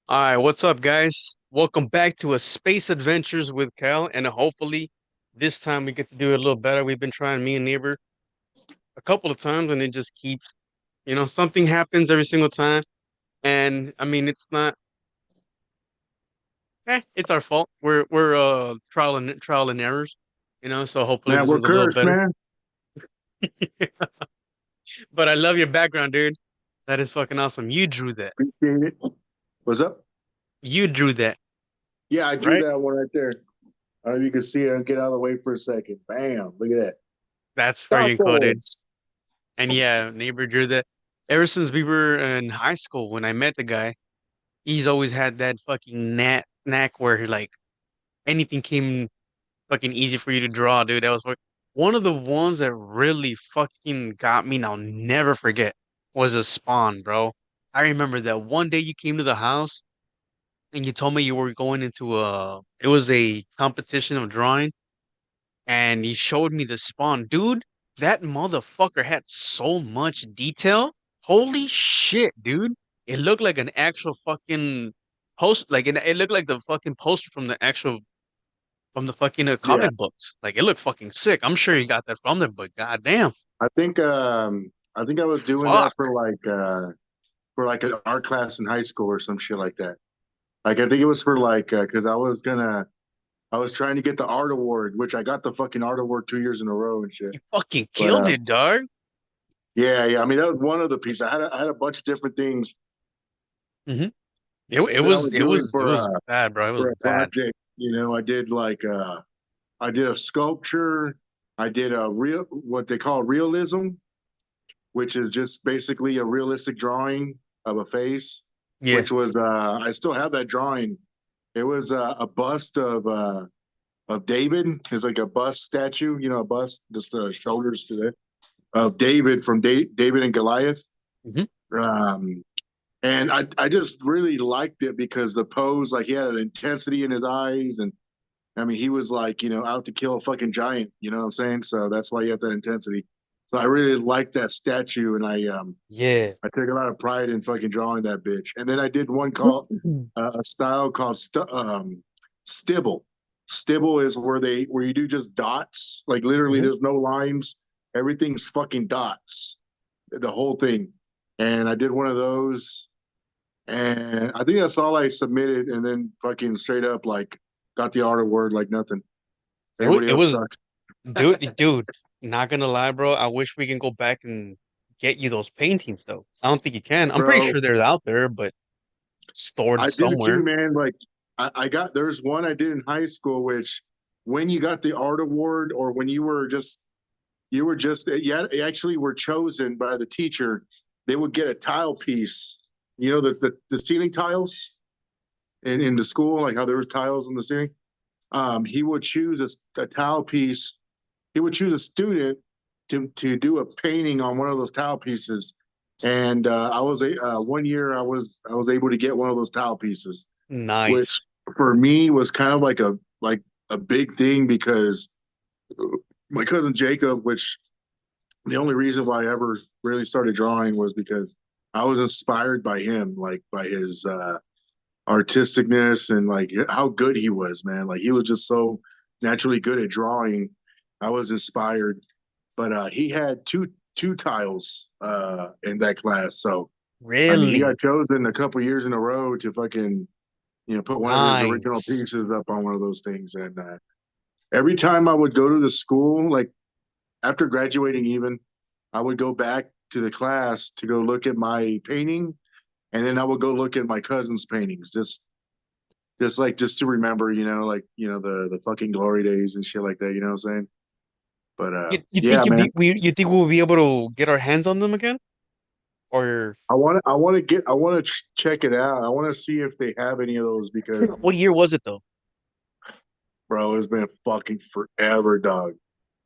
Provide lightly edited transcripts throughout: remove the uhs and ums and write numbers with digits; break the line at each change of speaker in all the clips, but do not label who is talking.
All right, what's up, guys? Welcome back to a Space Adventures with Cal, and hopefully this time we get to do it a little better. We've been trying me and neighbor a couple of times, and it just keeps, something happens every single time. And I mean, it's not, it's our fault. We're trial and errors, So hopefully
Man,
this
we're
is a little
cursed,
better.
man.
But I love your background, dude. That is fucking awesome. You drew that.
Appreciate it. What's up?
You drew that,
Yeah, I drew
right?
that one right there. I don't know if you can see it. I'll get out of the way for a second. Bam. Look at that.
That's freaking cool, dude.
Tacos.
And yeah, neighbor drew that. Ever since we were in high school, when I met the guy, he's always had that fucking knack where like anything came fucking easy for you to draw, dude. That was one of the ones that really fucking got me and I'll never forget was a Spawn, bro. I remember that one day you came to the house and you told me you were going into it was a competition of drawing and he showed me the Spawn. Dude, that motherfucker had so much detail. Holy shit, dude. It looked like an actual fucking post, like it looked like the fucking poster from the fucking
Yeah.
comic books. Like it looked fucking sick. I'm sure you got that from them, but goddamn,
I think I was doing that
fuck.
for like an art class in high school or some shit like that. Like I think it was for like because I was trying to get the art award, which I got the fucking art award 2 years in a row and shit.
You fucking
But
killed it, dog.
yeah, yeah. I mean that was one of the pieces. I had a bunch of different things
Hmm. It
that I
was
was
it
doing
was it was bad, bro. It was
for a
bad.
project. I did I did a sculpture. I did a real what they call realism, which is just basically a realistic drawing of a face.
Yeah.
Which was I still have that drawing. It was a bust of David. It's like a bust statue, a bust, just the shoulders to it of David from David and Goliath.
Hmm.
Um, and I just really liked it because the pose, like he had an intensity in his eyes, and I mean, he was like, out to kill a fucking giant. You know what I'm saying? So that's why you have that intensity. So I really liked that statue, and
Yeah.
I take a lot of pride in fucking drawing that bitch. And then I did one called a style called stibble. Stibble is where you do just dots, like literally
Hmm.
there's no lines, everything's fucking dots, the whole thing. And I did one of those, and I think that's all I submitted, and then fucking straight up like got the art award like nothing. Everybody
It
else
was,
sucks.
dude. Not gonna lie, bro. I wish we can go back and get you those paintings, though. I don't think you can. I'm pretty
Bro,
sure they're out there, but stored
I did it too,
somewhere.
man. Like I got there's one I did in high school, which when you got the art award or when you actually were chosen by the teacher, they would get a tile piece. The ceiling tiles in the school, like how there was tiles on the ceiling. He would choose a tile piece. He would choose a student to do a painting on one of those tile pieces. And I was one year I was able to get one of those tile pieces, which
Nice.
for me was kind of like a big thing because my cousin Jacob, which the only reason why I ever really started drawing was because I was inspired by him, like by his artisticness and like how good he was, man. Like he was just so naturally good at drawing. I was inspired, but he had two tiles in that class, so I mean he
Really
got chosen a couple years in a row to fucking put one of his original
nice.
pieces up on one of those things. And every time I would go to the school, like after graduating, even I would go back to the class to go look at my painting, and then I would go look at my cousin's paintings, just to remember, the fucking glory days and shit like that. You know what I'm saying? But
You
yeah,
think
man,
you think we'll be able to get our hands on them again? Or
I want to check it out. I want to see if they have any of those because,
what year was it though?
bro, it's been fucking forever, dog.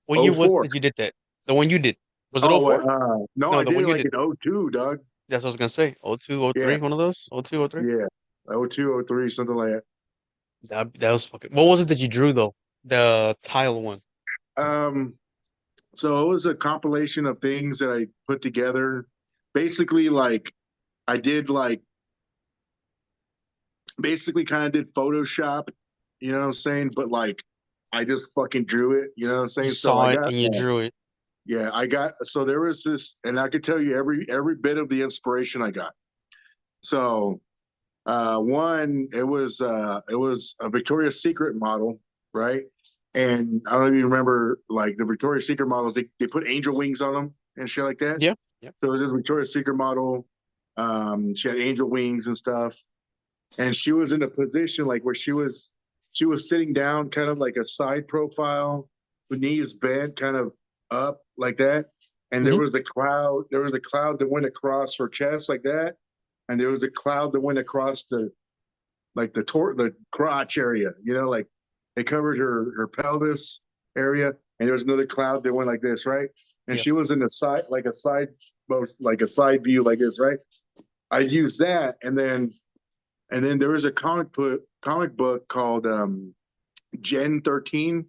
What
Oh
year was it
four.
that you did that? The one you did. Was it
Oh,
oh
what?
04?
No,
No,
I
the
did
one
it
you
like
did.
in oh 02, dog.
That's what I was gonna say. Oh 02, oh
Yeah,
03, one of those? Oh 02, oh 03?
yeah. Oh 02, oh 03, something like
That was fucking. What was it that you drew though? The tile one.
that. So it was a compilation of things that I put together. Basically, like I did like basically kind of did Photoshop, you know what I'm saying? But like, I just fucking drew it, you know what I'm
You
saying? So I
saw it
got,
and you drew it.
yeah, I got, so there was this, and I could tell you every bit of the inspiration I got. So one, it was a Victoria's Secret model, right? And I don't even remember like the Victoria's Secret models. They put angel wings on them and shit like that.
Yeah. Yeah.
So it was this Victoria's Secret model. She had angel wings and stuff, and she was in a position like where she was sitting down, kind of like a side profile, with knees bent, kind of up like that. And
Hmm.
there was a cloud that went across her chest like that, and there was a cloud that went across the crotch area, you know, like it covered her pelvis area, and there was another cloud that went like this, right? And
Yeah.
she was in the side, like a side view, like this, right? I used that, and then there was a comic book called Gen 13,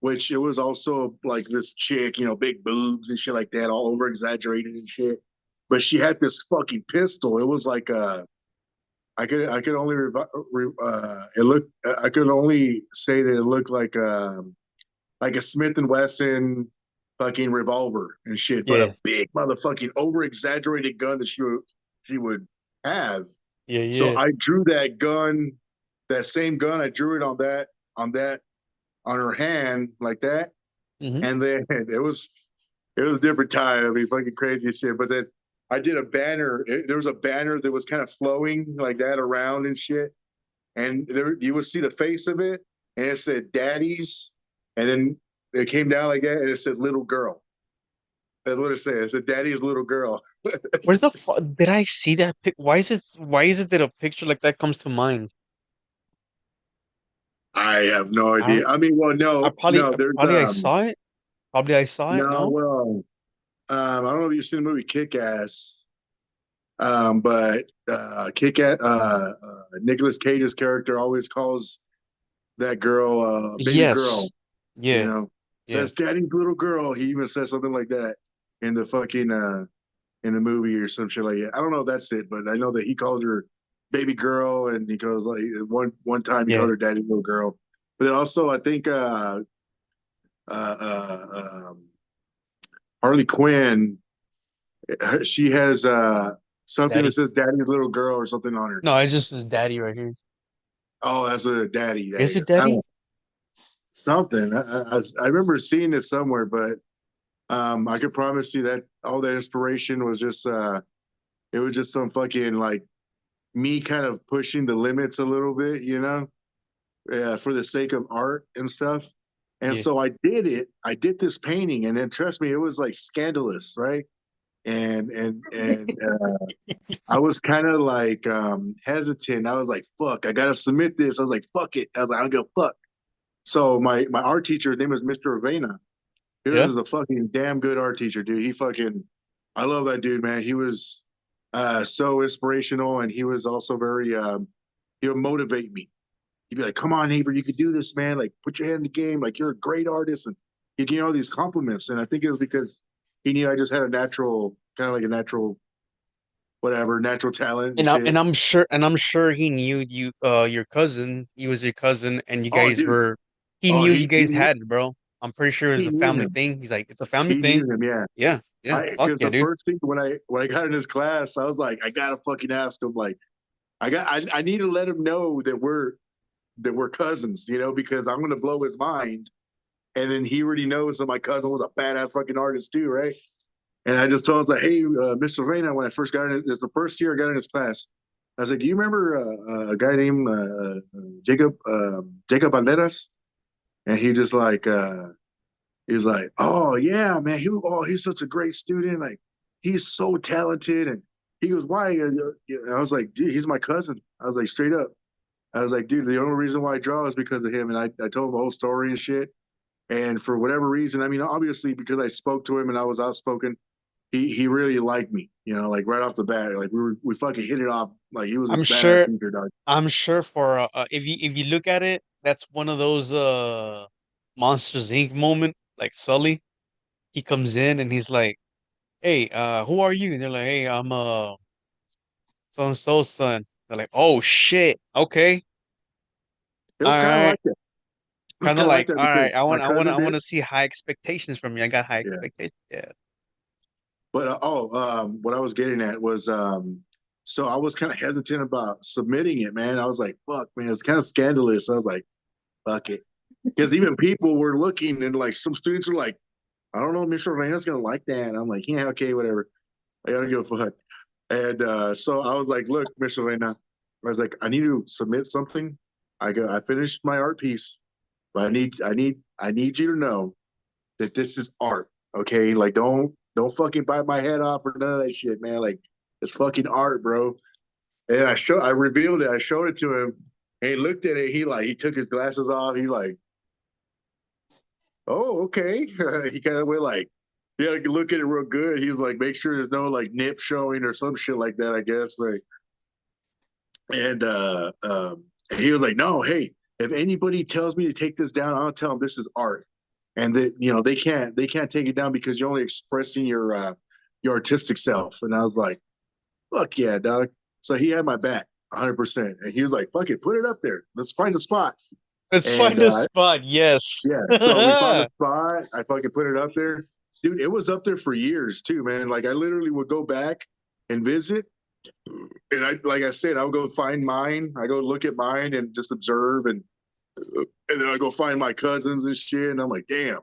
which it was also like this chick, you know, big boobs and shit like that, all over exaggerated and shit. But she had this fucking pistol. It was like I could only it looked I could only say that it looked like a Smith and Wesson fucking revolver and shit, but
Yeah.
a big motherfucking over exaggerated gun that she would have.
Yeah.
So
Yeah.
I drew that gun, that same gun. I drew it on that on her hand like that,
Hmm.
and then it was a different time. I mean, fucking crazy shit. But then I did a banner. There was a banner that was kind of flowing like that around and shit, and there you would see the face of it, and it said "Daddy's," and then it came down like that, and it said "Little Girl." That's what it said. It said "Daddy's little girl."
Where the fuck did I see that pic? Why is it that a picture like that comes to mind?
I have no
I don't
idea. I mean, well, no. There's
probably I saw it. Probably I saw it.
no,
No.
well, I don't know if you've seen the movie Kick Ass, but Kick Ass, Nicolas Cage's character always calls that girl baby girl.
Yes.
You
Yeah.
know,
Yeah.
that's daddy's little girl. He even says something like that in the fucking in the movie or some shit like that. I don't know if that's it, but I know that he calls her baby girl, and he goes like one time he called
Yeah.
her daddy little girl. But then also I think uh, Harley Quinn, she has something that
Daddy.
says daddy's little girl or something on her.
No, I just is daddy right here.
Oh, that's a daddy.
Is
Daddy.
it
I don't
daddy?
know, something. I remember seeing it somewhere, but I could promise you that all that inspiration was just it was just some fucking like me kind of pushing the limits a little bit, you know, for the sake of art and stuff. And
Yeah.
so I did it. I did this painting, and then trust me, it was like scandalous, right? And I was kind of like hesitant. I was like, "Fuck, I gotta submit this." I was like, "Fuck it." I was like, "I'll go fuck." So my art teacher's name is Mr. Avena. He
Yeah.
was a fucking damn good art teacher, dude. I love that dude, man. He was so inspirational, and he was also very, he would motivate me. He'd be like, "Come on, neighbor, you could do this, man. Like, put your head in the game. Like, you're a great artist." And he'd give me all these compliments. And I think it was because he knew I just had a natural, kind of like a natural, whatever, natural talent and shit.
And I'm sure he knew you your cousin. He was your cousin and you
Oh,
guys
dude.
were he
Oh,
knew you guys had it, bro. I'm pretty sure it was
he
a
knew
family
him.
thing. He's like, it's a family
He knew
thing.
him. Yeah.
Yeah, yeah.
I
Fuck
because
yeah,
the
dude.
first thing when I got in his class, I was like, I gotta fucking ask him. Like, I need to let him know that we're cousins, you know, because I'm gonna blow his mind. And then he already knows that my cousin was a badass fucking artist too, right? And I just told him like, hey, Mr. Reyna, when I first got in, it's the first year I got in his class. I was like, do you remember a guy named Jacob Banderas? And he's like, oh yeah, man, he's such a great student, like he's so talented. And he goes, why? I was like, dude, he's my cousin. I was like, straight up. I was like, dude, the only reason why I draw is because of him. And I told him the whole story and shit. And for whatever reason, I mean, obviously because I spoke to him and I was outspoken, he really liked me, you know, like right off the bat. Like we fucking hit it off. Like he was a
I'm
badass
sure
teacher, dog.
I'm sure for if you look at it, that's one of those Monsters Inc. moment, like Sully. He comes in and he's like, "Hey, who are you?" And they're like, "Hey, I'm so and so son." They're like, oh shit, okay,
It
all
was kind of
right.
like that. It was
Kind of
kind of like
like,
that
all
because
right, I
my
want, I want,
cousin
I
did.
want to see high expectations from you. I got high
Yeah.
expectations. Yeah.
But what I was getting at was, so I was kind of hesitant about submitting it, man. I was like, fuck, man, it's kind of scandalous. I was like, fuck it. Because even people were looking and like some students are like, I don't know, Mr. Reina's gonna like that. And I'm like, yeah, okay, whatever. I gotta give a fuck. And so I was like, look, Mr. Reina, I was like, I need to submit something. I finished my art piece, but I need you to know that this is art. Okay. Like don't fucking bite my head off or none of that shit, man. Like it's fucking art, bro. And I revealed it, I showed it to him, and he looked at it, he took his glasses off, he like, oh, okay. He kind of went like, yeah, I can look at it real good. He was like, make sure there's no like nip showing or some shit like that, I guess. Like, and he was like, no, hey, if anybody tells me to take this down, I'll tell them this is art, and that they can't take it down because you're only expressing your artistic self. And I was like, fuck yeah, dog. So he had my back 100%, and he was like, fuck it, put it up there. Let's find a spot.
Let's
And
find a spot. Yes.
yeah, so we found a spot. I fucking put it up there. Dude, it was up there for years too, man. Like I literally would go back and visit. And I like I said, I would go find mine. I go look at mine and just observe and then I go find my cousins and shit. And I'm like, damn,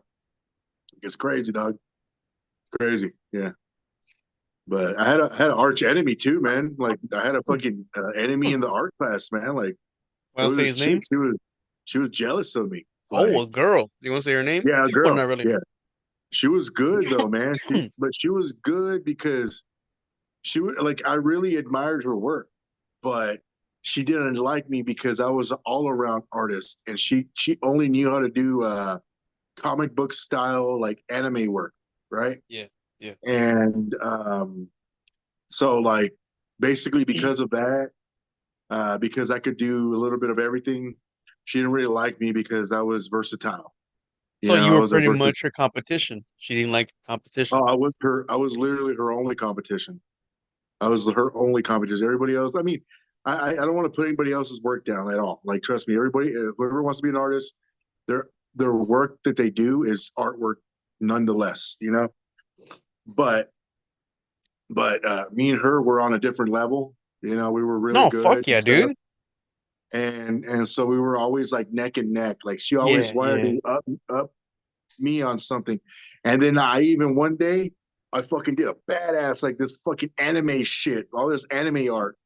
it's crazy, dog. Crazy. Yeah. But I had an arch enemy too, man. Like I had a fucking enemy in the art class, man. Like it
Want to
was
say
this
his
chick.
name?
She was jealous of me.
Oh,
Like,
a girl. You want to say her name?
yeah, a
Well,
girl.
not really.
Yeah. She was good though, man. But she was good because she was like I really admired her work, but she didn't like me because I was an all around artist, and she only knew how to do comic book style like anime work, right?
Yeah. Yeah.
And so like basically because of that, because I could do a little bit of everything, she didn't really like me because I was versatile. You
So
know,
you
I
were
was a
pretty
versatile.
much her competition. She didn't like competition.
Oh, I was literally her only competition. I was her only competition. Everybody else, I mean, I don't want to put anybody else's work down at all. Like, trust me, everybody, whoever wants to be an artist, their work that they do is artwork, nonetheless. You know, but me and her were on a different level. You know, we were really
No,
good
fuck
and
yeah,
stuff,
dude.
and so we were always like neck and neck. Like she always
Yeah,
wanted
yeah.
to up me on something, and then I even one day I fucking did a badass like this fucking anime shit, all this anime art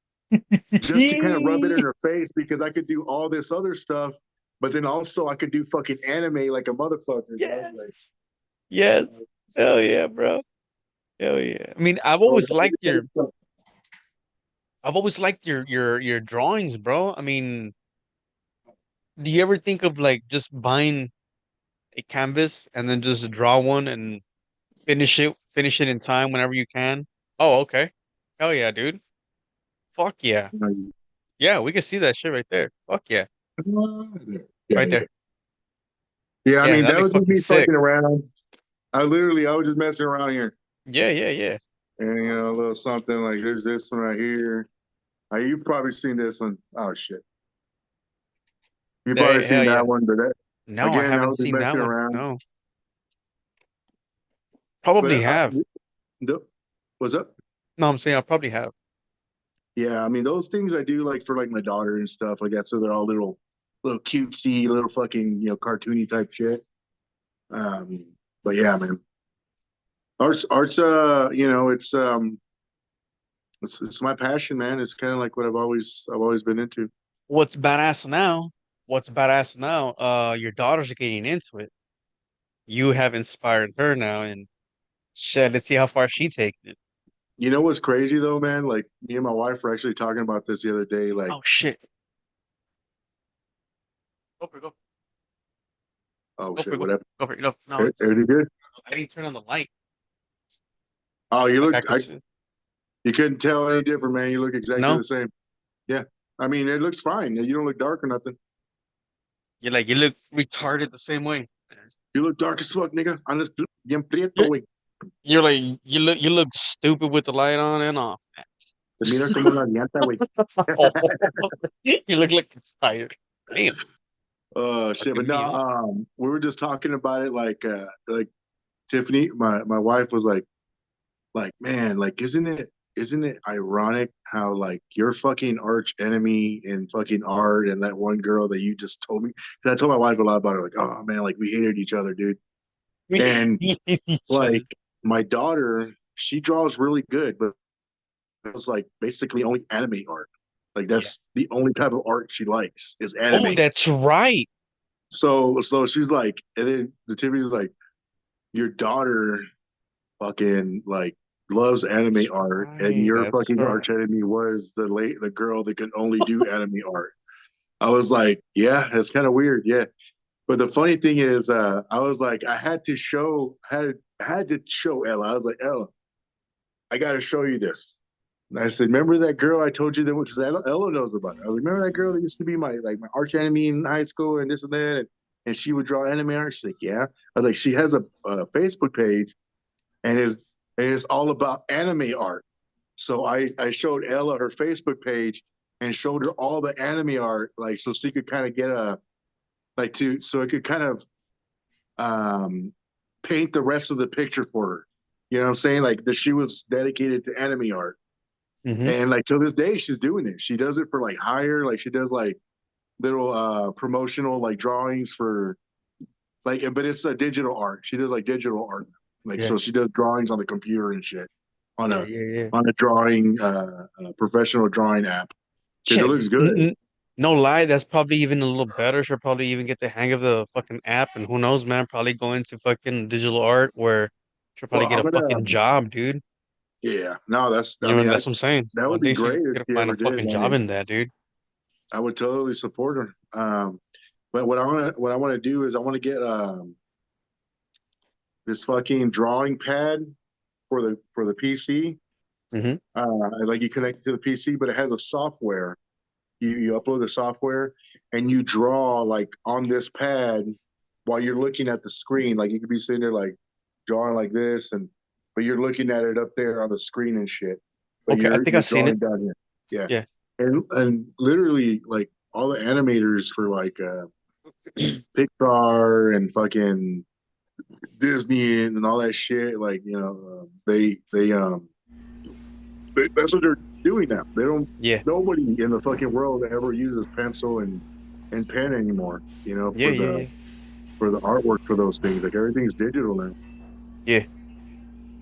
just to kind of rub it in her face because I could do all this other stuff, but then also I could do fucking anime like a motherfucker. Dog. Like,
Yes. Yes. Hell yeah, bro. Hell yeah. I mean,
oh,
I've always liked your drawings, bro. I mean, do you ever think of like just buying a canvas and then just draw one and finish it in time whenever you can? Oh, okay. Hell yeah, dude. Fuck yeah. Yeah, we can see that shit right there. Fuck yeah.
yeah,
Right
yeah.
there.
Yeah, I
Yeah,
mean,
that'd
that
be
was just
fucking
me
sick.
fucking around. I was just messing around here.
Yeah, yeah, yeah.
And, you know, a little something like there's this one right here. You've probably seen this one. Oh, shit. You've probably
Yeah, hell
seen
yeah.
that one, but that,
No, I
again, I
haven't
was just
seen that
messing
one.
around.
No.
But
Probably have.
the, what's up?
No, I'm saying I probably have.
Yeah, I mean those things I do like for like my daughter and stuff like that. So they're all little cutesy, little fucking cartoony type shit. Um, but yeah, man, arts. It's my passion, man. It's kind of like what I've always been into.
What's badass now? What's badass now? Your daughter's getting into it. You have inspired her now, and shit, let's see how far she takes it.
You know what's crazy though, man? Like me and my wife were actually talking about this the other day. Like,
Oh shit. Go for it, go.
oh
Go for
shit,
it, go.
whatever.
Go for it. No, it's
Everything good?
I didn't turn on the light.
Oh, you
Like I
look.
could see.
You couldn't tell any different, man. You look exactly
No,
the same. Yeah, I mean it looks fine. You don't look dark or nothing.
you look retarded the same way.
You look dark as fuck, nigga. Andas bien prieto,
You're
güey.
you're like you look stupid with the light on and off.
Mira como la llanta, güey.
Oh, you look like you're tired. Damn.
Shit, but
Fucking
no,
me up.
we were just talking about it like Tiffany, my wife was like, man, like isn't it ironic how like your fucking arch enemy in fucking art and that one girl that you just told me? 'Cause I told my wife a lot about her, like, oh man, like we hated each other, dude. And
Each other.
like my daughter, she draws really good, but it was like basically only anime art. Like
Yeah.
that's the only type of art she likes is
Oh,
anime.
that's right.
So she's like, and then the Tiffany's like, your daughter fucking like loves anime
That's
art, and
right.
your
That's
fucking
right.
arch enemy was the girl that could only do anime art. I was like, yeah, it's kind of weird, yeah. But the funny thing is, I was like, I had to show Ella. I was like, Ella, I got to show you this. And I said, remember that girl I told you that because Ella knows about it. I was like, remember that girl that used to be my arch enemy in high school and this and that, and she would draw anime art. She's like, yeah. I was like, she has a Facebook page and is all about anime art. So I showed Ella her Facebook page and showed her all the anime art, like so she could kind of get a like to so it could kind of um paint the rest of the picture for her. You know what I'm saying? Like that she was dedicated to anime art.
Mm-hmm.
And like to this day she's doing it. She does it for like hire, like she does like little promotional like drawings for like but it's a digital art. She does like digital art. Like
Yeah.
so she does drawings on the computer and shit on
Yeah.
a
Yeah. Yeah.
on a drawing professional drawing app because it
Shit.
looks good.
No lie, that's probably even a little better. She'll probably even get the hang of the fucking app, and who knows, man? Probably go into fucking digital art where she'll probably
Well,
get
I'm
a
gonna
fucking job, dude.
yeah. No, that's I
You know,
mean
that's what I'm saying.
that
One
would be
day she's
great if
gonna
she
find a
ever did.
fucking
I
job
mean,
in that, dude.
I would totally support her. But what I want to do is I want to get this fucking drawing pad for the PC.
Mm-hmm.
Like you connect it to the PC, but it has a software. You upload the software and you draw like on this pad while you're looking at the screen. Like you could be sitting there like drawing like this, and but you're looking at it up there on the screen and shit. But
Okay, I think
you're
I've seen it.
drawing down here. Yeah,
Yeah.
and literally like all the animators for like Pixar and fucking Disney and all that shit. Like you know, that's what they're doing now. They don't.
Yeah.
Nobody in the fucking world ever uses pencil and pen anymore. You know,
Yeah. Yeah. Yeah.
for the artwork for those things. Like everything's digital now.
Yeah.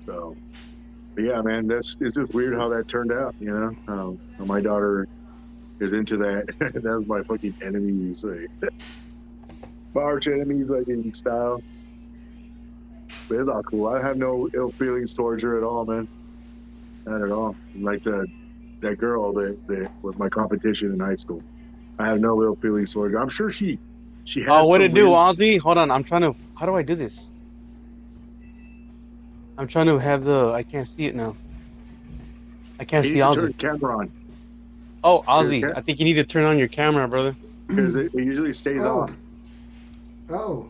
So, but yeah, man, it's just weird how that turned out. You know, how my daughter is into that. That's my fucking enemy. You say, my arch enemy, like in style. But it's all cool. I have no ill feelings towards her at all, man. Not at all. Like that girl that was my competition in high school. I have no ill feelings towards her. I'm sure she
Oh,
has
what
some
it do,
weird.
Ozzy? Hold on, I'm trying to. How do I do this? I'm trying to have the. I can't see it now. I can't
He
see
needs to turn
Ozzy.
his camera on
Oh,
because
Ozzy, I think you need to turn on your camera, brother.
it usually stays
Oh,
off.
oh,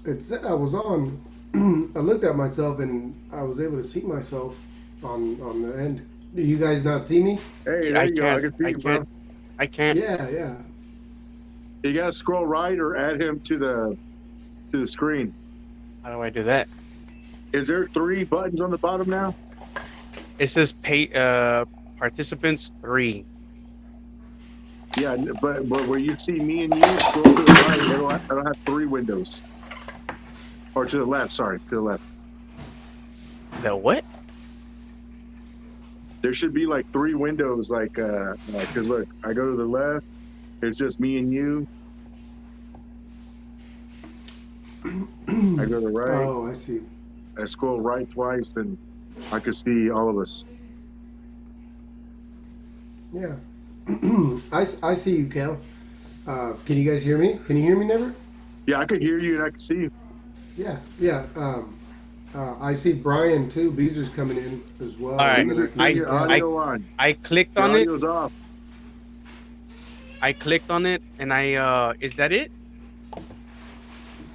it said I was on. I looked at myself and I was able to see myself on the end. Do you guys not see me?
Hey, there
I
you go. I
can't.
can see
I
you,
can't.
bro.
I can't.
Yeah, yeah.
You gotta scroll right or add him to the screen.
How do I do that?
Is there 3 buttons on the bottom now?
It says pay participants 3.
Yeah, but where you see me and you scroll to the right, it'll have 3 windows. Or to the left, sorry, to the left.
The what?
There should be like 3 windows, like because look, I go to the left, it's just me and you. I go to the right,
Oh, I see.
I scroll right twice, and I can see all of us.
Yeah. I see you, Cal. Can you guys hear me? Can you hear me, Never?
Yeah, I can hear you and I can see you.
Yeah, yeah. I see Brian too. Beezer's coming in as well.
All right.
And then I
Turn
can see
your
Cal.
audio on.
I clicked
Your
on it.
audio's off.
I clicked on it, and I is that it?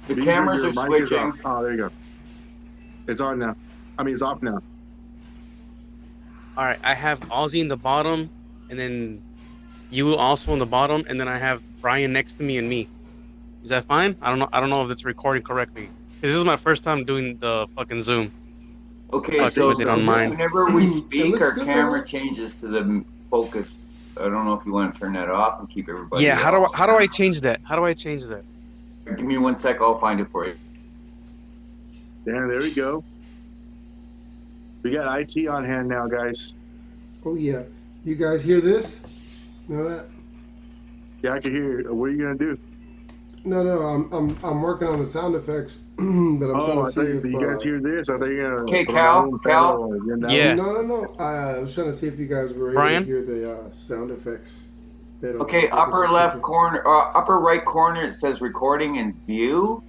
The
These
cameras
your
are
mic is
switching.
off. Oh, there you go. It's on now. I mean, it's off now.
All right, I have Ozzy in the bottom, and then you also in the bottom, and then I have Brian next to me and me. Is that fine? I don't know. I don't know if it's recording correctly. 'Cause this is my first time doing the fucking Zoom.
Okay,
I
Fucking
think
with
so
it on
so. Yeah.
mine.
whenever we
It
speak,
looks
our
good right
camera
now.
changes to the focus. I don't know if you want to turn that off and keep
Yeah.
everybody
How do
on.
I change that? How do I change that?
Give me 1 sec, I'll find it for you.
Yeah, there we go. We got IT on hand now, guys.
Oh yeah. You guys hear this? Know that?
Yeah, I can hear you. What are you gonna do?
No. I'm working on the sound effects, but I'm trying
Oh,
to
I thought
see
you so
if.
you guys hear this. I thought you were gonna
Okay,
throw down
Cal,
un
Cal.
pedo or
Yeah,
No. I was trying to see if you guys were able to
Brian.
hear the sound effects.
Okay,
With the
upper left
subscription.
corner, upper right corner, it says recording and view.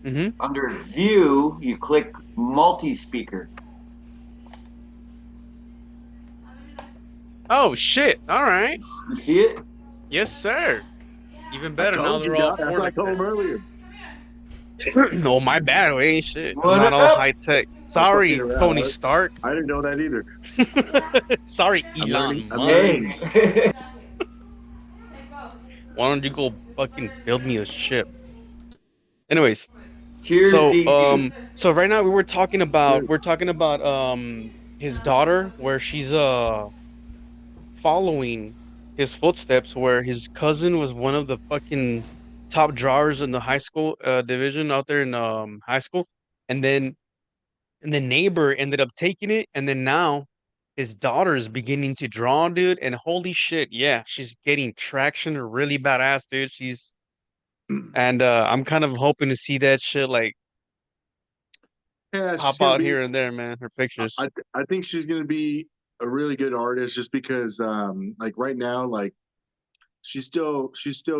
Mm-hmm.
Under view, you click multi-speaker.
Oh shit! All right.
You see it?
Yes, sir. Even
I
better now
told you,
they're all
guys. That's
four
what I
like
told
that.
him earlier.
Oh, my bad. Wait, shit. I'm not
What
all
up?
high tech.
I'm fucking
Sorry, Tony
around.
Stark.
I didn't know that either.
Sorry,
I'm learning.
Elon
I'm
Musk.
learning.
Hey.
Why don't you go fucking build me a ship? Anyways,
Cheers
so
to you.
so right now
Dude,
we're talking about his daughter where she's following his footsteps where his cousin was one of the fucking top drawers in the high school division out there in high school, and then the neighbor ended up taking it, and then now his daughter's beginning to draw, dude, and holy shit, yeah, she's getting traction really badass, dude. She's and I'm kind of hoping to see that shit like
yeah, she's
pop
gonna
out
be.
here and there, man, her pictures.
I think she's gonna be a really good artist just because, like right now, like she's still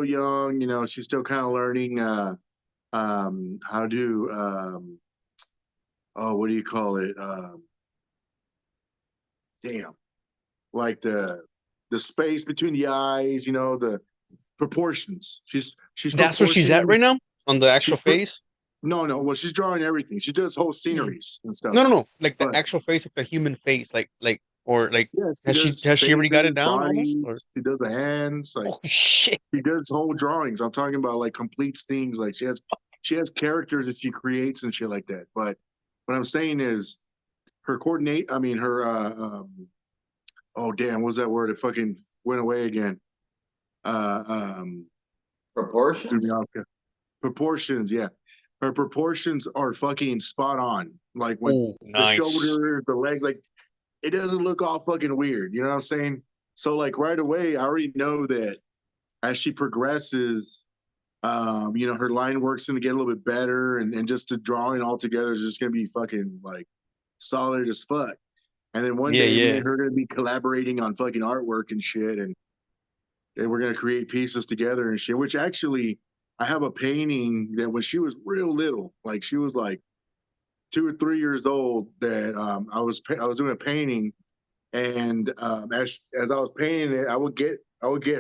young. You know, she's still kind of learning how to oh, what do you call it? Damn, like the space between the eyes. You know, the proportions. She's
That's where she's at right
proportioning.
now on the actual
She's
face.
no. Well, she's drawing everything. She does whole
Mm.
sceneries and stuff.
No, like the
But
actual face, like the human face, like or like
yeah, she does
has she already got it
faces,
down almost? Or
bodies. She does the hands. Like
oh shit,
she does whole drawings. I'm talking about like complete things. Like she has characters that she creates and shit like that. But what I'm saying is her coordinate. I mean her. Oh damn, what was that word? It fucking went away again. Uh, um, threw me
Proportions?
off. Proportions, yeah. Her proportions are fucking spot on. Like when
oh
the
nice.
shoulders, the legs, like it doesn't look all fucking weird. You know what I'm saying? So like right away, I already know that as she progresses, you know, her line work's gonna get a little bit better, and just the drawing altogether is just gonna be fucking like solid as fuck. And then one
Yeah,
day, me
yeah.
and her are gonna be collaborating on fucking artwork and shit, and we're gonna create pieces together and shit. Which actually, I have a painting that when she was real little, like she was like 2 or 3 years old, that I was doing a painting, and as I was painting it, I would get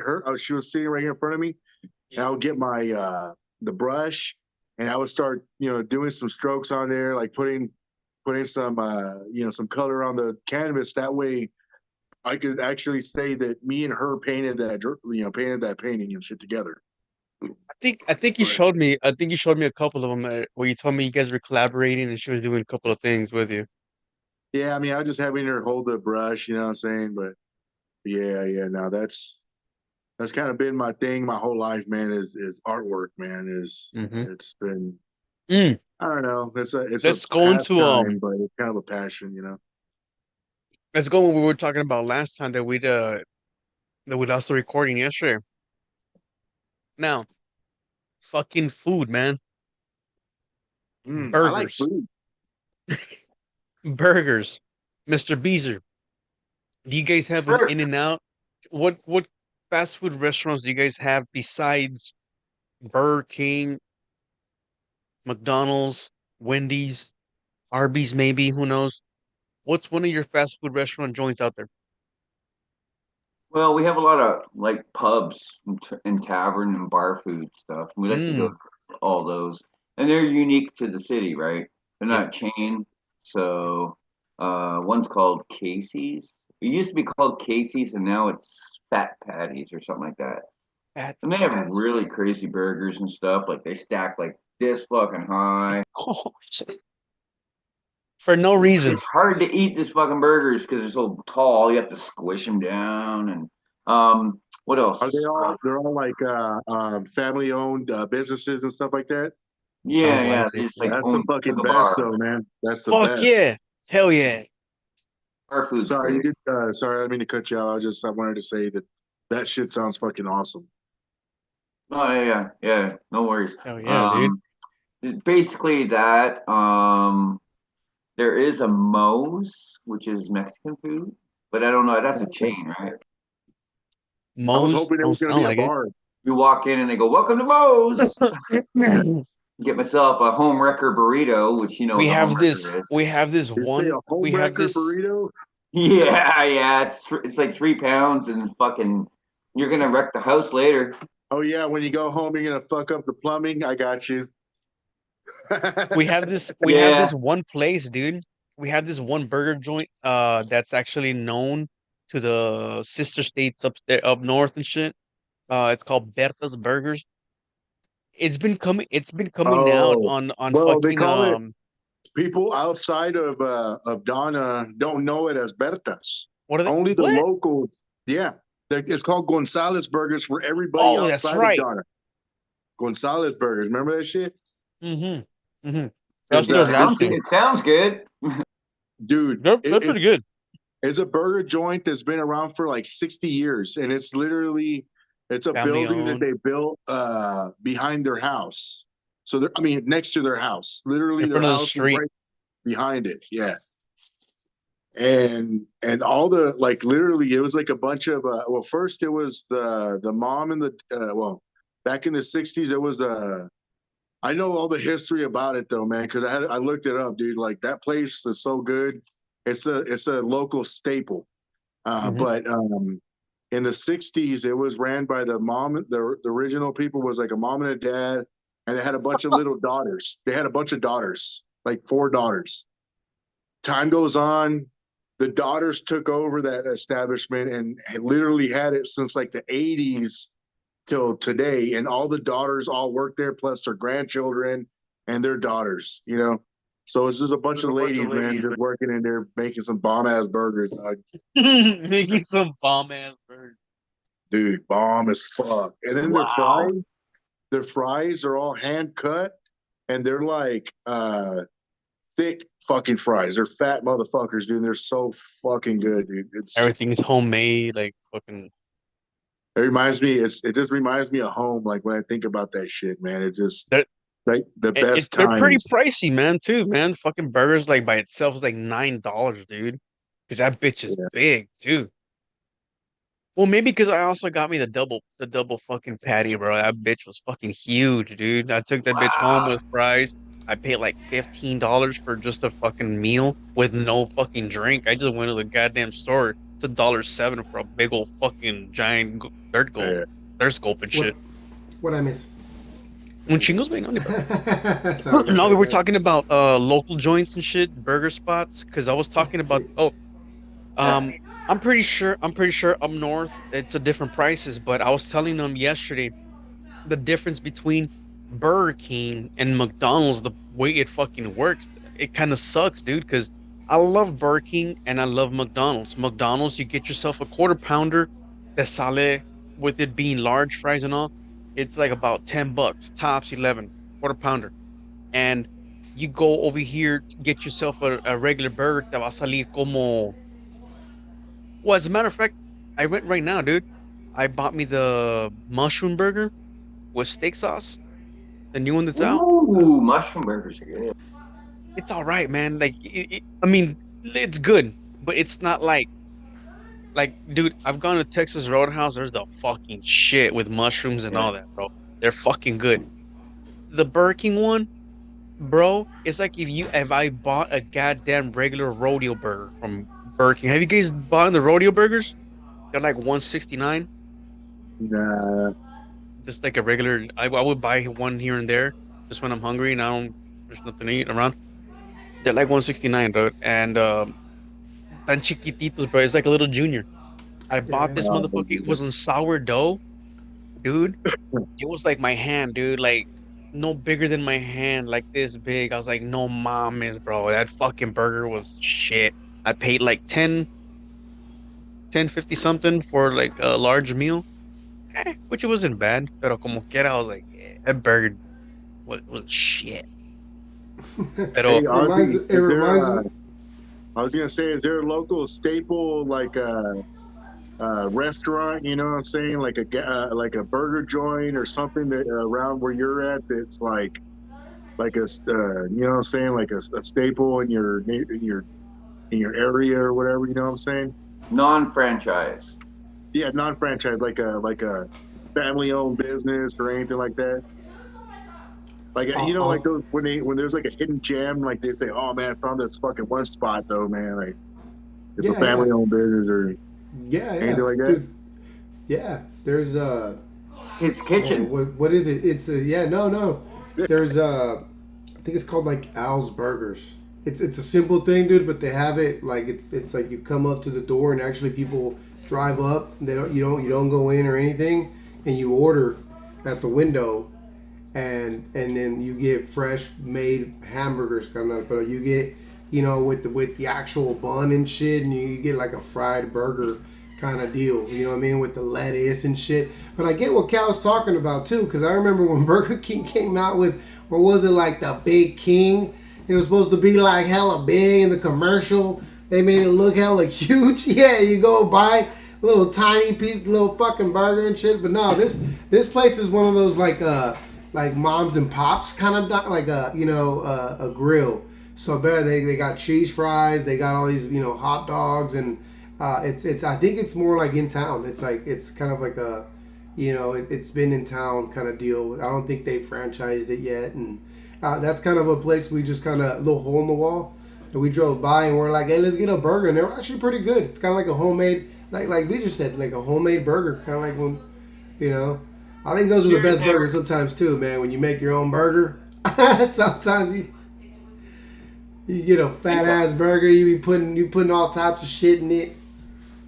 her. She was sitting right here in front of me, and I would get my the brush, and I would start doing some strokes on there, like putting some some color on the canvas. That way, I could actually say that me and her painted that painting and shit together.
I think you
But
showed me. I think you showed me a couple of them where you told me you guys were collaborating and she was doing a couple of things with you.
yeah, I mean, I was just having her hold the brush, you know what I'm saying? But yeah, no, that's kind of been my thing my whole life, man. Is artwork, man. Is
Mm-hmm.
it's been
Mm.
I don't know. It's a
Let's go into
pastime, but it's kind of a passion, you know.
let's go what we were talking about last time that we lost the recording yesterday. Now, fucking food, man.
I like
Burgers.
food.
Burgers. Mr. Beezer. Do you guys have an
Sir.
In and Out? What fast food restaurants do you guys have besides Burger King, McDonald's, Wendy's, Arby's maybe, who knows? What's one of your fast food restaurant joints out there?
Well, we have a lot of like pubs and tavern and bar food stuff. We like to go
Mm,
to all those, and they're unique to the city, right? They're
yep.
not chain. So, one's called Casey's. it used to be called Casey's, and now it's Fat Patties or something like that.
At
And they have
ass.
really crazy burgers and stuff. Like they stack like this fucking high.
Oh shit. For no reason.
It's hard to eat these fucking burgers because they're so tall. You have to squish them down. And what else?
Are they all? They're all like family owned businesses and stuff like that.
Yeah,
Sounds like
yeah. They
it.
just like
That's the
own
fucking
took a
best,
bar.
though, man. That's the
Fuck
best.
yeah. Hell yeah.
Our food's
Sorry, you
great.
could. Sorry, I didn't mean to cut you out. I wanted to say that shit sounds fucking awesome.
Oh yeah. No worries.
Hell yeah, dude.
Basically that. There is a Moe's, which is Mexican food, but I don't know. That's a chain, right?
I was
Moe's
hoping it
don't
was going to
sound
be a
like it.
bar.
You walk in and they go, "Welcome to Moe's." Get myself a home wrecker burrito, which you know
we
what the home
have
wrecker
this
is.
we have this
Did you say
one
a home
we have
wrecker
this
burrito?
Yeah. It's like 3 pounds and fucking. You're gonna wreck the house later.
Oh yeah, when you go home, you're gonna fuck up the plumbing. I got you.
we have
Yeah.
this one place, dude. We have this one burger joint that's actually known to the sister states up north and shit. It's called Berta's Burgers. It's been coming out
Oh,
on
well, they
fucking
call it. People outside of Donna don't know it as Bertas.
what are they
Only the
what?
locals. Yeah, it's called Gonzalez Burgers for everybody
Oh, that's
outside of
right.
Donna. Gonzalez Burgers. Remember that shit?
Mm-hmm. Mm-hmm.
Because
That's what I was gonna say.
It sounds good.
dude,
They're pretty good.
it's a burger joint that's been around for like 60 years, and it's literally it's a
Family
building that
owned.
they built behind their house. So next to their house. Literally,
In
their
front of the
house is
street.
right behind it. Yeah. And all the like literally it was like a bunch of well, first it was the mom and the well, back in the 60s it was I know all the history about it though, man, because I looked it up, dude. Like that place is so good. It's a local staple.
Mm-hmm.
But in the 60s it was ran by the mom. The original people was like a mom and a dad, and they had a bunch of little daughters. They had a bunch of daughters, like 4 daughters. Time goes on, the daughters took over that establishment and literally had it since like the 80s till today. And all the daughters all work there, plus their grandchildren and their daughters, you know. So it's just a bunch of ladies, man, just working in there making some bomb ass burgers.
Making some bomb ass burgers.
Dude, bomb as fuck. And then
Wow.
their fries are all hand cut, and they're like thick fucking fries. They're fat motherfuckers, dude. They're so fucking good, dude.
Everything is homemade, like fucking.
It just reminds me of home. Like when I think about that shit, man, it just
They're
like the best
they're pretty
times.
pricey, man. Too, man. Fucking burgers like by itself is like $9, dude. Because that bitch is
Yeah.
big, too. Well, maybe because I also got me the double fucking patty, bro. That bitch was fucking huge, dude. I took that bitch home
Wow.
with fries. I paid like $15 for just a fucking meal with no fucking drink. I just went to the goddamn store. It's $1.07 for a big old fucking giant
Yeah.
third gulp and
What
shit.
what I miss?
Un chingos, man. No,
Sorry about
no, we
that,
were
guys.
talking about local joints and shit, burger spots. Because I was talking about um, I'm pretty sure up north it's a different prices. But I was telling them yesterday the difference between Burger King and McDonald's, the way it fucking works. It kind of sucks, dude. Because I love Burger King and I love McDonald's. McDonald's, you get yourself a quarter pounder that sale with it being large fries and all. It's like about $10, tops 11, quarter pounder. And you go over here to get yourself a regular burger, te va a salir como. Well, as a matter of fact, I went right now, dude. I bought me the mushroom burger with steak sauce, the new one that's out.
Ooh, mushroom burgers are good.
It's all right, man. Like, I mean, it's good, but it's not dude. I've gone to Texas Roadhouse. There's the fucking shit with mushrooms and
Yeah.
all that, bro. They're fucking good. The Burger King one, bro, it's like if I bought a goddamn regular rodeo burger from Burger King. Have you guys bought the rodeo burgers? They're like 169.
Nah.
Just like a regular. I would buy one here and there just when I'm hungry and there's nothing to eat around. They're like 169, dude. And tan chiquititos, bro. It's like a little junior. I bought
Yeah.
this motherfucker. It was on sourdough, dude. It was like my hand, dude. Like no bigger than my hand, like this big. I was like, no mames, bro. That fucking burger was shit. I paid like 10.50 something for like a large meal, which it wasn't bad. Pero como quiera, I was like, yeah, that burger was shit. Pero
Hey, Ozzy,
It reminds me.
I was gonna say, is there a local staple like restaurant? You know what I'm saying? Like a burger joint or something that around where you're at that's like you know what I'm saying? Like a staple in your area or whatever. You know what I'm saying?
Non-franchise.
Yeah, non-franchise, like a family-owned business or anything like that. Like you know, like those when there's like a hidden gem, like they say, "Oh man, I found this fucking one spot though, man." Like it's a family-owned business or anything like that.
Dude, yeah, there's
His kitchen.
what is it? It's a no. There's I think it's called like Al's Burgers. It's a simple thing, dude, but they have it like it's like you come up to the door and actually people drive up. They don't you don't go in or anything, and you order at the window, and then you get fresh made hamburgers kind of, but you get with the actual bun and shit, and you get like a fried burger kind of deal, you know what I mean, with the lettuce and shit. But I get what Cal's talking about too, because I remember when Burger King came out with, what was it, like the Big King? It was supposed to be like hella big in the commercial. They made it look hella huge. Yeah, you go buy a little tiny piece, little fucking burger and shit. But no, this place is one of those like moms and pops kind of like a grill. So they got cheese fries, they got all these hot dogs, and it's I think it's more like in town. It's like it's kind of like a it's been in town kind of deal. I don't think they franchised it yet, and that's kind of a place we just kind of little hole in the wall. And we drove by and we're like, hey, let's get a burger, and they were actually pretty good. It's kind of like a homemade, like we just said, like a homemade burger, kind of like when I think those are the best burgers sometimes too, man. When you make your own burger, sometimes you get a fat ass burger. You putting all types of shit in it.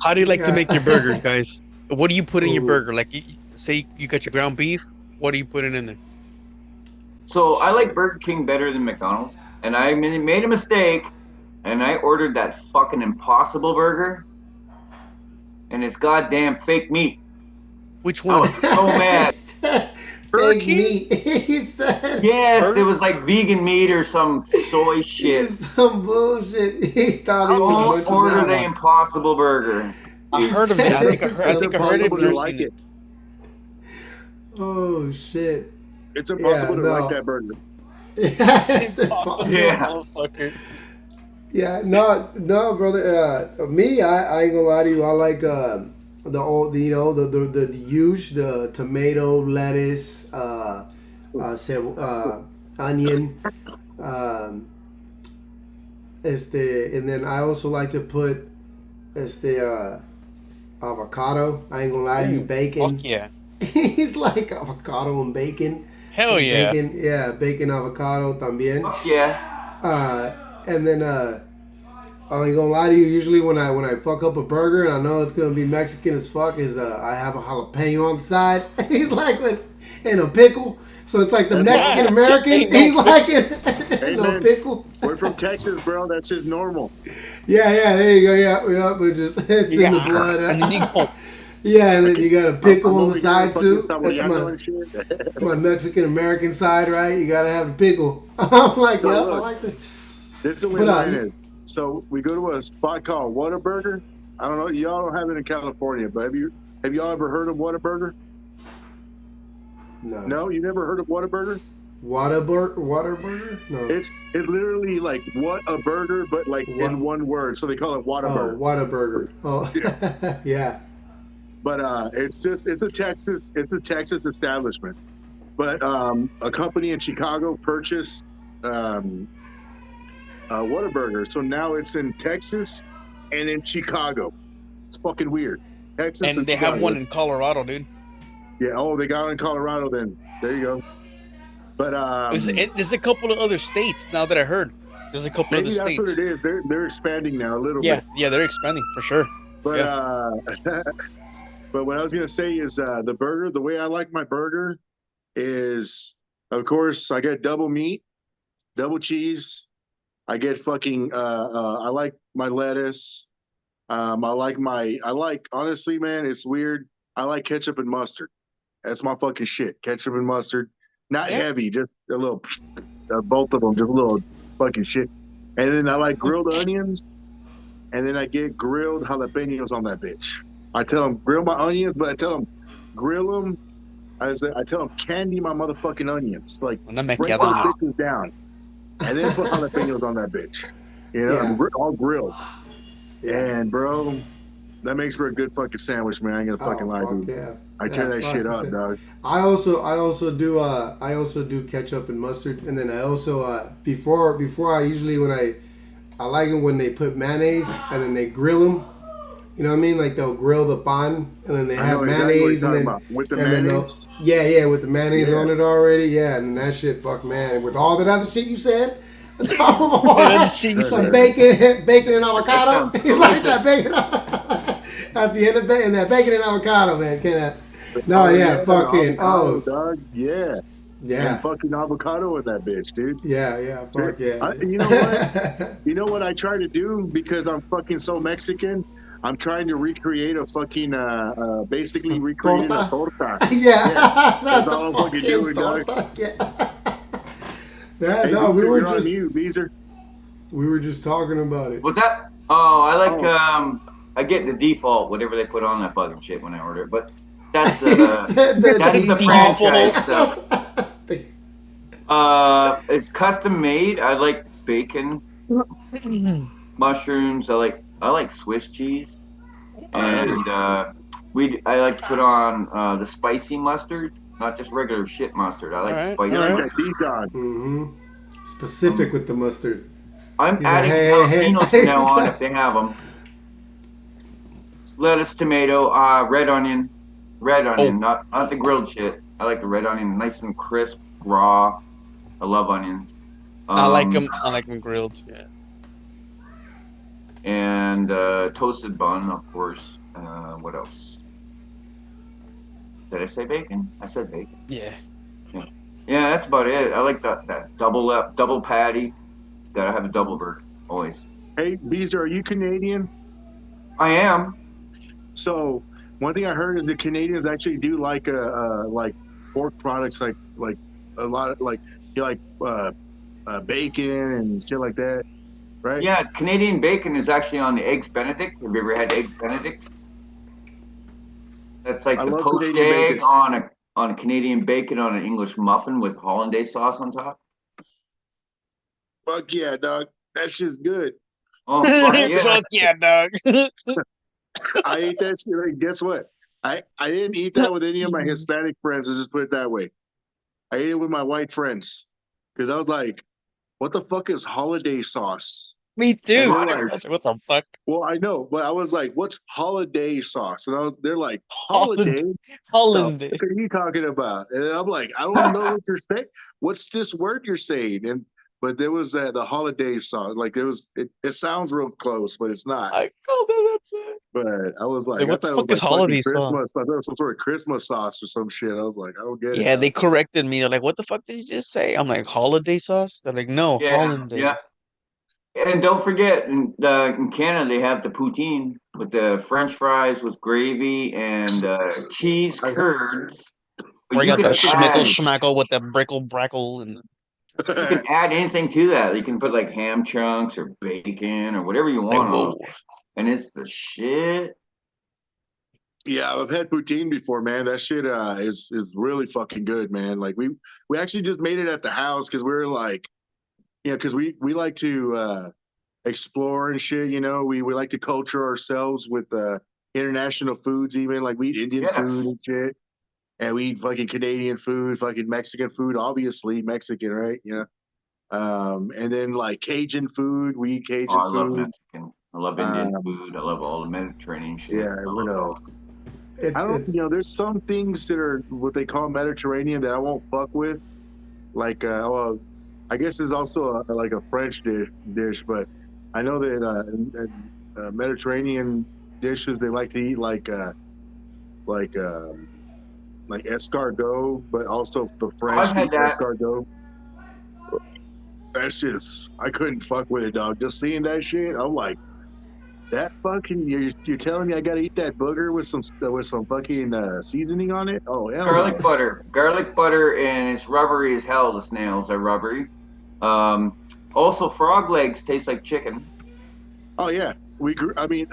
how do you like to make your burgers, guys? What do you put in your burger? Like, say you got your ground beef. What are you putting in there?
So I like Burger King better than McDonald's, and I made a mistake, and I ordered that fucking Impossible Burger, and it's goddamn fake meat.
Which
I
one?
was so mad.
Fake meat. He said.
Yes, it was like vegan meat or some soy shit.
Some bullshit. He thought he was
Don't order the Impossible Burger.
I heard of it. I think I heard it.
to like it.
Oh shit.
It's impossible to like that burger.
It's impossible.
Yeah.
Yeah, no, brother. Me, I ain't gonna lie to you. I like the huge, the tomato, lettuce, onion, and then I also like to put avocado. I ain't gonna lie to you, bacon.
Fuck yeah.
He's like avocado and bacon.
Hell yeah.
Bacon, yeah, bacon avocado también.
Fuck yeah.
And then I ain't gonna lie to you. Usually when I fuck up a burger and I know it's gonna be Mexican as fuck, is I have a jalapeno on the side. He's like in a pickle. So it's like the Mexican American. He's like in a pickle.
We're from Texas, bro. That's just normal.
Yeah. There you go. Yeah. But just it's in the blood.
And then you go.
Yeah, and then you got a pickle on the side too.
That's
That's my Mexican American side, right? You gotta have a pickle. I'm like, yeah, I like this.
This is the way mine is. So we go to a spot called Whataburger. I don't know, y'all don't have it in California, but have y'all ever heard of Whataburger? No, you never heard of Whataburger?
Whataburger? No.
It's literally like what a burger, but like in one word. So they call it Whataburger.
Oh, Whataburger. Oh, yeah.
But it's a Texas establishment. But a company in Chicago purchased Whataburger, so now it's in Texas and in Chicago. It's fucking weird. Texas
And they
Chicago.
have one in Colorado, dude.
Yeah. Oh, they got it in Colorado. Then there you go. But
There's a couple of other states now that I heard. There's a couple other
Maybe that's what
states.
it is. They're expanding now a little
Yeah,
bit.
yeah, they're expanding for sure.
But
Yeah.
but what I was gonna say is the burger. The way I like my burger is, of course, I get double meat, double cheese. I get fucking. I like my lettuce. I like honestly, man. It's weird. I like ketchup and mustard. That's my fucking shit. Ketchup and mustard, not
Yeah.
heavy, just a little. Both of them, just a little fucking shit. And then I like grilled onions, and then I get grilled jalapenos on that bitch. I tell them grill my onions, but I tell them grill them. I tell them candy my motherfucking onions, like
Una me
break
queda.
those bitches down, and then put jalapenos on that bitch. You know,
Yeah.
all grilled.
Yeah.
And bro, that makes for a good fucking sandwich, man. I ain't gonna fucking lie,
fuck
dude.
yeah.
I tear that
fuck
shit
you
up,
said-
dog.
I also do ketchup and mustard, and then I also before I usually when I like it when they put mayonnaise and then they grill them. You know what I mean? Like they'll grill the pan and then they
I
have
know exactly what you're
mayonnaise and
talking
then
about. With the
and then
mayonnaise.
yeah, with the mayonnaise
Yeah.
on it already. Yeah, and that shit, fuck man, with all that other shit you said. On top of all that,
shit you
some
said.
bacon and avocado.
That sounds
You like that bacon? At the end of and that bacon and avocado, man. Can that? No, yeah, fucking
avocado, dog. Yeah.
yeah,
And fucking avocado in that bitch, dude.
yeah, fuck yeah.
You know what? You know what I try to do because I'm fucking so Mexican. I'm trying to recreate a fucking basically recreating a torta.
Yeah,
That's all I'm fucking doing, dog.
Yeah. Yeah,
Hey,
no,
Beezer,
we were
you're on
just
mute, Beezer.
talking about it.
What's that? Oh, I like I get the default whatever they put on that fucking shit when I order it, but that's
He said the
that's the
default.
franchise stuff.
The-
It's custom made. I like bacon, mushrooms. I like Swiss cheese, and I like to put on the spicy mustard, not just regular shit mustard. I like
Alright,
spicy
You like
alright.
that Dijon.
Mhm. Specific with the mustard.
I'm
He's
adding
like, hey.
jalapenos from now on if they have them. Lettuce, tomato, red onion, not the grilled shit. I like the red onion, nice and crisp, raw. I love onions.
I like them grilled. Yeah.
And toasted bun, of course. What else? Did I say bacon? I said bacon.
Yeah.
Yeah, that's about it. I like that double patty. Gotta have a double burger always.
Hey, Beezer, are you Canadian?
I am.
So one thing I heard is the Canadians actually do like like pork products, like a lot of like you like bacon and shit like that, right?
Yeah, Canadian bacon is actually on the Eggs Benedict. Have you ever had Eggs Benedict? That's like
I
the
love
poached
Canadian
egg
bacon.
on a Canadian bacon on an English muffin with hollandaise sauce on top.
Fuck yeah, dog. That shit's good.
Oh fuck yeah!
Fuck yeah, dog.
I ate that shit. Like, guess what? I didn't eat that with any of my Hispanic friends. Let's just put it that way. I ate it with my white friends because I was like, "What the fuck is holiday sauce?"
Me too.
And they're
I
like,
was like, what the fuck?
"Well, I know, but I was like, what's holiday sauce?" And they're like, "Holiday?
Holland.
What are you talking about?" And I'm like, "I don't know what you're saying. What's this word you're saying?" But there was the holiday sauce. Like it sounds real close, but it's not.
I called it. That's it.
But I was like,
Like,
I
what the
thought it
fuck
was
is
like
holiday
fucking
sauce?
Christmas. I thought it was some sort of Christmas sauce or some shit. I was like, I don't get it.
Yeah, they
dog.
corrected me. They're like, what the fuck did you just say? I'm like, holiday sauce? They're like, no,
Yeah,
Hollandaise.
yeah. And don't forget, in Canada they have the poutine with the French fries with gravy and cheese curds. But
Or you got the schmickle
add,
schmackle with the brickle brackle and
you can add anything to that. You can put like ham chunks or bacon or whatever you
like,
want on
whoa.
it. And it's the shit.
Yeah, I've had poutine before, man. That shit is really fucking good, man. Like we actually just made it at the house because we were like, because we like to explore and shit. You know, we like to culture ourselves with international foods. Even like we eat Indian
Yes.
food and shit, and we eat fucking Canadian food, fucking Mexican food. Obviously Mexican, right? You know, and then like Cajun food. We eat Cajun
Oh, I love
food.
Mexican. I love Indian
Um,
food. I love all the Mediterranean shit.
Yeah,
I
what
love it all.
else? I don't,
It's
there's some things that are what they call Mediterranean that I won't fuck with. Like, I guess it's also like a French dish, but I know that in Mediterranean dishes they like to eat like escargot, but also the French
I've had
eat
that.
escargot. That's just I couldn't fuck with it, dog. Just seeing that shit, I'm like, that fucking you're telling me I gotta eat that booger with some fucking seasoning on it? Oh hell no.
Garlic butter, and it's rubbery as hell. The snails are rubbery. Also, frog legs taste like chicken.
Oh yeah, we grew. I mean,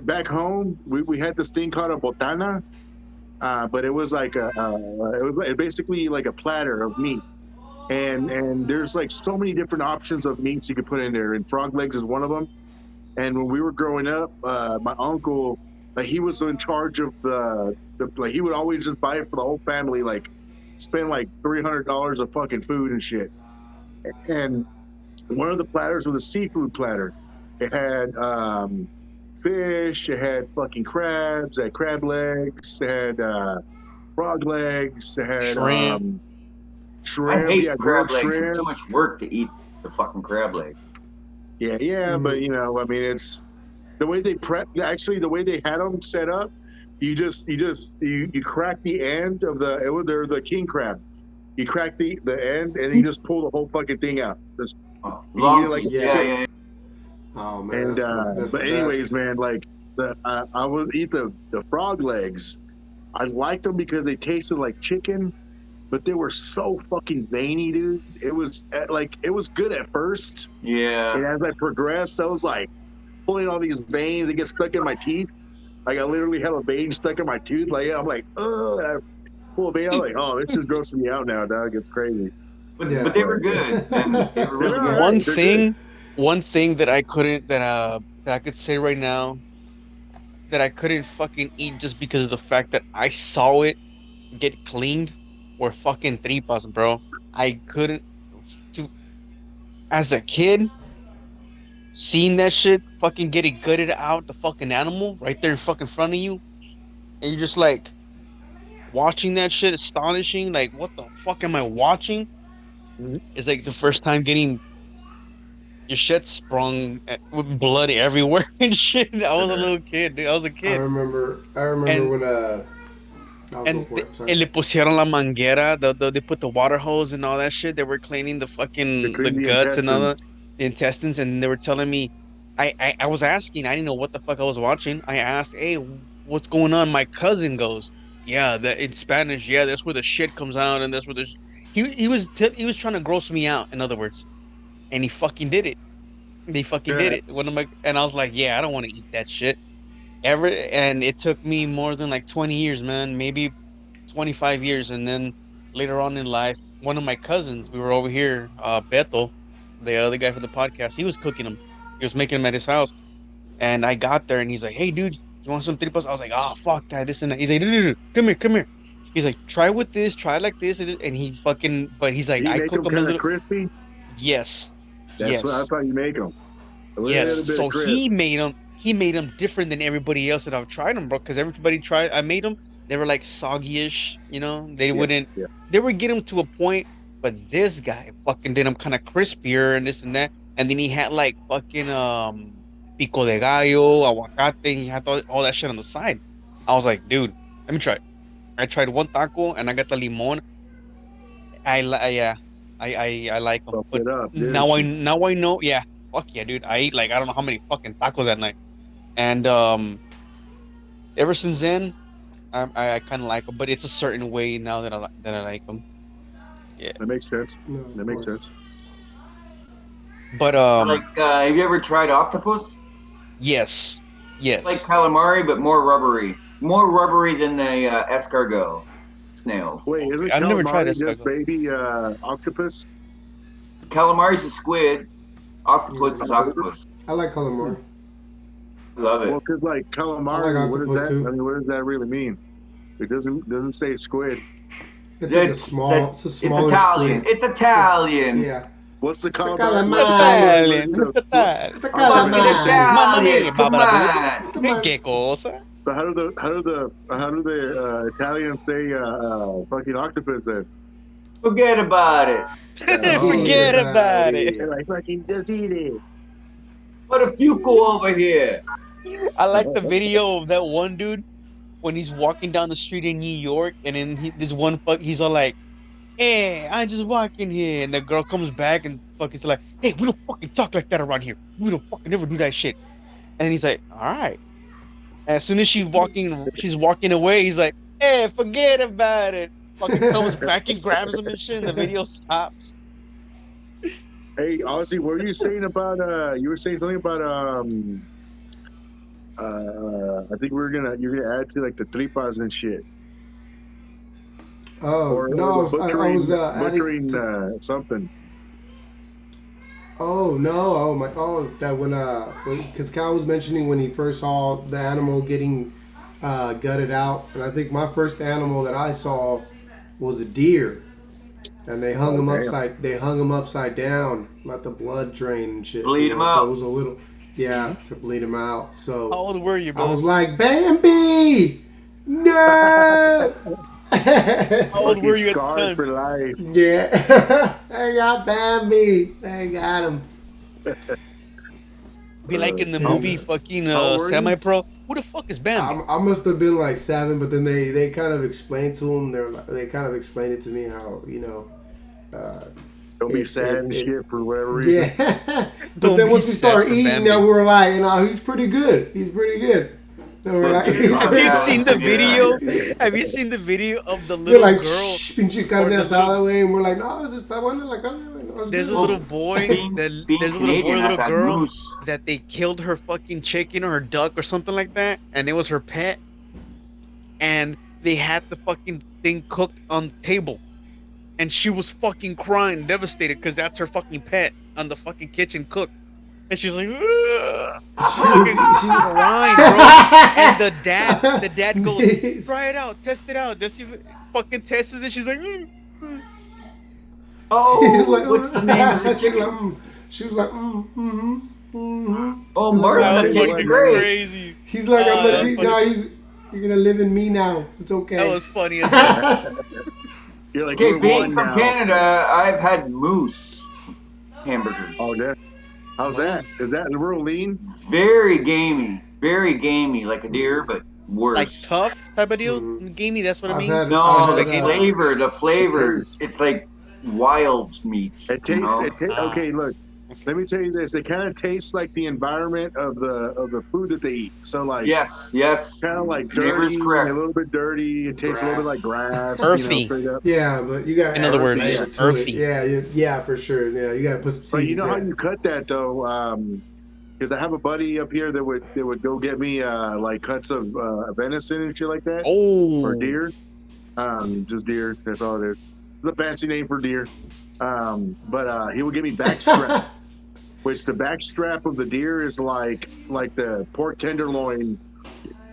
back home we had this thing called a botana, but it was like it was basically like a platter of meat, and there's like so many different options of meats you could put in there, and frog legs is one of them. And when we were growing up, my uncle, like he was in charge of the like he would always just buy it for the whole family, like spend like $300 of fucking food and shit. And one of the platters was a seafood platter. It had fish, it had fucking crabs, it had crab legs, it had frog legs, it had
Shrimp.
shrimp.
I hate
Yeah,
crab
grilled
legs.
shrimp.
It's too much work to eat the fucking crab leg.
Yeah, but you know, I mean, it's the way they prep. Actually, the way they had them set up, you crack the end of they're the king crab. You crack the end, and you just pull the whole fucking thing out. Just
Long
like
piece.
yeah.
Yeah.
Oh man,
and
that's
but
the
anyways,
best.
man, like I would eat the frog legs. I liked them because they tasted like chicken, but they were so fucking veiny, dude. It was it was good at first.
Yeah.
And as I progressed, I was like pulling all these veins that get stuck in my teeth. Like I literally have a vein stuck in my tooth. Like I'm like, oh, I pull a vein. I'm like, oh, this is grossing me out now, dog. It's crazy.
But they were good. And they were really good.
One thing that I couldn't that I could say right now that I couldn't fucking eat just because of the fact that I saw it get cleaned were fucking tripas, bro. I couldn't as a kid seeing that shit fucking getting gutted out the fucking animal right there in fucking front of you, and you're just like watching that shit astonishing, like what the fuck am I watching? It's like the first time getting your shit sprung with blood everywhere and shit. I was a little kid, dude. I was a
I
kid.
remember
And-
when I'll go
And
for it. Sorry.
le pusieron la manguera. They put the water hose and all that shit. They were cleaning the fucking
clean the
guts and all the
intestines.
intestines, and they were telling me. I was asking. I didn't know what the fuck I was watching. I asked, "Hey, what's going on?" My cousin goes, "Yeah, in Spanish, yeah, that's where the shit comes out, and that's where there's." He was trying to gross me out. In other words, and he fucking did it. They fucking did it. And I was like, "Yeah, I don't want to eat that shit." And it took me more than like 20 years, man, maybe 25 years. And then later on in life, one of my cousins, we were over here, Beto, the other guy for the podcast, he was cooking them. He was making them at his house. And I got there and he's like, "Hey, dude, you want some tripas?" I was like, "Oh, fuck that, this and that." He's like, "No, come here. He's like, "Try with this, try like this." And he fucking, but he's like,
You
"I
make
cook
them
them a
kind of
little."
crispy.
Yes.
That's how you make them. A little bit
So
of crisp.
he made them different than everybody else that I've tried them, bro. Because I made them, they were like soggy-ish, you know. They wouldn't.
Yeah.
They would get them to a point, but this guy fucking did them kind of crispier and this and that. And then he had like fucking pico de gallo, aguacate. And he had all that shit on the side. I was like, dude, let me try it. I tried one taco and I got the limon. I like them.
Buff
But
it up,
now I
didn't
know. Yeah, fuck yeah, dude. I ate like I don't know how many fucking tacos that night. And ever since then, I kind of like them. But it's a certain way now that I like them. Yeah.
That makes sense.
No,
That makes
of course.
sense.
But
Have you ever tried octopus?
yes.
Like calamari, but more rubbery. More rubbery than the escargot snails.
Wait, isn't
I've never tried
calamari just
escargot.
baby octopus?
Calamari's a squid. Octopus is octopus.
I like calamari.
Love it.
Well, because like
I
calamari,
like
what does
octopus,
that?
too.
I mean, what does that really mean? It doesn't say squid.
It's like a small. It's a
It's
smaller
Italian.
squid.
It's Italian.
Yeah.
What's the
calamari.
calamari?
Italian.
It's a
Fucking
calamari.
Mamma mia,
Italian. Come
Barbara.
on.
Que cosa?
So how do the Italians say fucking octopus then?
Forget about it.
Forget about it.
They're like, fucking just eat it.
What if you go over here?
I like the video of that one dude when he's walking down the street in New York, and then this one he's all like, "Hey, I just walking here," and the girl comes back and fucking like, "Hey, we don't fucking talk like that around here. We don't fucking never do that shit." And he's like, "All right." As soon as she's walking away, he's like, "Hey, forget about it." Fucking comes back and grabs him and shit, and the video stops.
Hey, Ozzy, what were you saying about? You were saying something about I think you're gonna add to like the tripas and shit.
Oh no, I was adding
something.
Oh no! Oh my! Oh, that because Cal was mentioning when he first saw the animal getting gutted out, and I think my first animal that I saw was a deer, and they hung him upside down, let the blood drain and shit.
Bleed him out.
So it was a little, to bleed him out. So
How old were you, bro?
I was like, Bambi, no.
How old were you at the
Scarred
time?
for life.
Yeah, I got Bambi. I got him.
Be like in the
How-
movie fucking
how old were you?
Semi-Pro. Who the fuck is Bambi?
I must have been like 7, but then they kind of explained to him. They kind of explained it to me how
Don't be
It-
sad
it-
and
it-
shit for whatever reason.
yeah. But
Don't
then
be
once we
sad
started
for
eating,
Bambi.
that we were like, he's pretty good. He's pretty good. And we're like,
Have
Have you
Yeah.
seen the video?
Yeah.
Have you seen the video of the
they're
little
like,
girl?
shh, pinche carne
or the
asada, way, and we're like, no, it's just that one. Like, no, it's
There's a
good.
little boy.
Being
There's a little boy,
Canadian,
little
I've had
girl
moose.
that they killed her fucking chicken or her duck or something like that, and it was her pet. And they had the fucking thing cooked on the table, and she was fucking crying, devastated, because that's her fucking pet on the fucking kitchen cooked. And she's like, "Ugh."
She
fucking
was
crying, bro. And the dad goes, try it out, test it out. Does she fucking tests it? And she's like,
He's
Oh,
like,
what's the name of the
she's like,
chicken?
she was like,
Oh,
that
Martin,
was
that
Martin,
fucking
tastes great.
crazy.
He's like,
that's funny.
you're gonna live in me now. It's okay.
That was funny as hell.
You're like,
Okay,
we're
being
one
from
now.
Canada, I've had moose hamburgers.
Oh, yeah. How's that? Is that real lean?
Very gamey, like a deer, but worse.
Like tough type of deal,
Mhm.
gamey. That's what it
I've
means.
had-
No,
I've
the
had,
flavor,
tastes-
it's like wild meat.
It
you
tastes.
know?
Okay, look. Let me tell you this. It kind of tastes like the environment of the food that they eat. So like,
Yes.
kind of like
Neighbor's
dirty,
correct.
a little bit dirty. It tastes a little bit like grass.
Earthy.
Straight up.
Yeah, but you got.
In other words, earthy.
Yeah, for sure. Yeah, you got to put some
But you know how
seasons
you cut that though? Because I have a buddy up here that would go get me like cuts of venison and shit like that, or
Oh,
deer. Just deer. That's all it is. It's a fancy name for deer. But he would give me back straps, which the back strap of the deer is like the pork tenderloin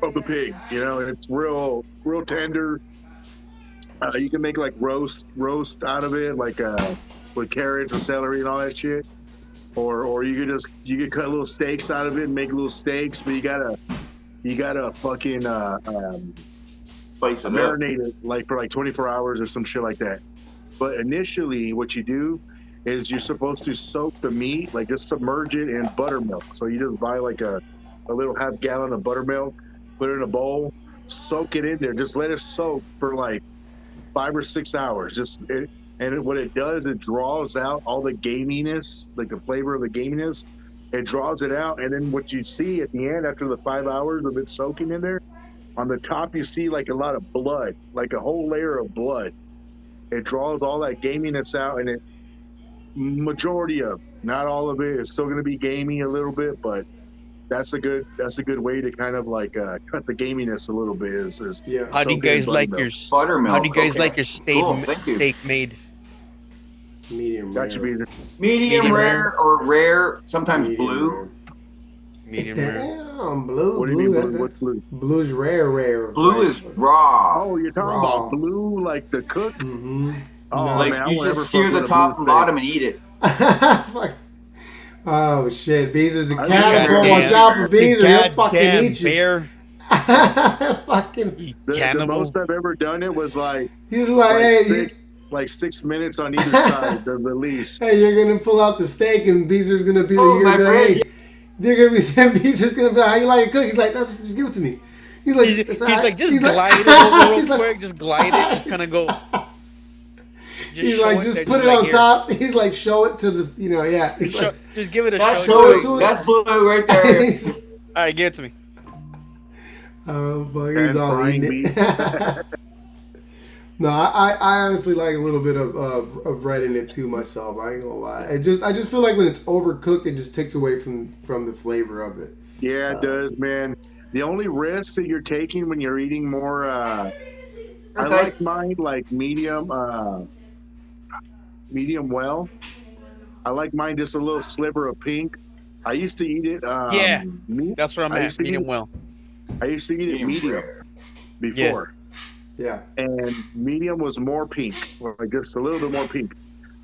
of the pig. You know, it's real tender. You can make like roast out of it, like with carrots and celery and all that shit. Or you could cut little steaks out of it and make little steaks, but you gotta fucking
Spice it up.
marinate it like for like 24 hours or some shit like that. But initially, what you do is you're supposed to soak the meat, like just submerge it in buttermilk. So you just buy like a little half gallon of buttermilk, put it in a bowl, soak it in there, just let it soak for like 5 or 6 hours. What it does, it draws out all the gaminess, like the flavor of the gaminess. It draws it out, and then what you see at the end, after the 5 hours of it soaking in there, on the top you see like a lot of blood, like a whole layer of blood. It draws all that gaminess out, and majority of, not all of it, is still going to be gamey a little bit, but that's a good way to kind of like cut the gaminess a little bit. Is
Yeah.
how do you
soak it in
guys like
buttermilk.
your
Buttermilk.
How do you guys
okay.
like your
Cool, thank you.
steak made?
Medium
That
rare.
should be
Medium
Medium
rare or rare, sometimes
Medium
blue.
rare.
Medium rare.
Damn, blue.
What do you mean blue?
That's,
What's blue?
Blue's rare.
Blue is raw.
Oh, you're talking
Raw.
about blue, like the cook?
Mm-hmm.
Oh,
No.
Like
man, I
you
won't ever
just sear
fuck
the
with a
top
blue
and bottom and eat it.
Fuck. Oh shit, Beezer's a
I
cannibal.
goddamn-
Watch out for Beezer. He'll fucking
Goddamn
eat you.
bear.
Fucking.
You
The
cannibal.
most I've ever done it was like
He's like, hey,
six, like 6 minutes on either side. The release.
Hey, you're gonna pull out the steak, and Beezer's gonna be.
Oh,
You're
my
gonna be like,
precious.
hey, they're gonna be. Beezer's gonna be like, how you like it cooked? He's like, no, just give it to me. He's like, it's all
He's
right.
like, just
He's like,
glide it over real
he's like,
quick. Just glide it. Just kind of go. Just
he's
show
like,
it.
just
There,
put it
like
on
here.
top. He's like, show it to the, yeah. He's
Just, show,
like,
just give it a
That's
show.
Show it
blue.
to
That's
us.
blue right there.
he's-
All right, give it to me.
oh, fuck, he's
And
all
frying
eating
meat.
it. No, I honestly like a little bit of red in it too myself. I ain't gonna lie. I just feel like when it's overcooked, it just takes away from the flavor of it.
Yeah, it does, man. The only risk that you're taking when you're eating more, I like mine like medium well. I like mine just a little sliver of pink. I used to eat it.
Yeah. That's where I'm
I
at.
used to
Medium
eat-
well.
I used to eat it medium before,
Yeah,
and medium was more pink, or just a little bit more pink.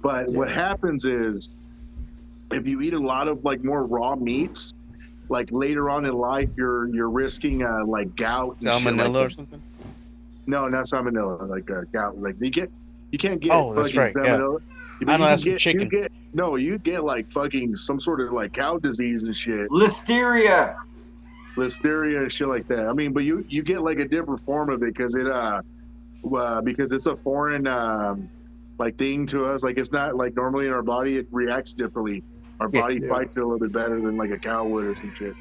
But what happens is, if you eat a lot of like more raw meats, like later on in life, you're risking like gout and shit like
Salmonella
that.
or something.
No, not salmonella, like gout. Like you can't get
Oh, that's
fucking
right, yeah.
salmonella.
I know
you
that's from
get,
chicken.
you get like fucking some sort of like cow disease and shit,
Listeria.
listeria and shit like that. I mean, but you get like a different form of it because because it's a foreign like thing to us. Like it's not like normally in our body, it reacts differently. Our body fights it a little bit better than like a cow would or some shit.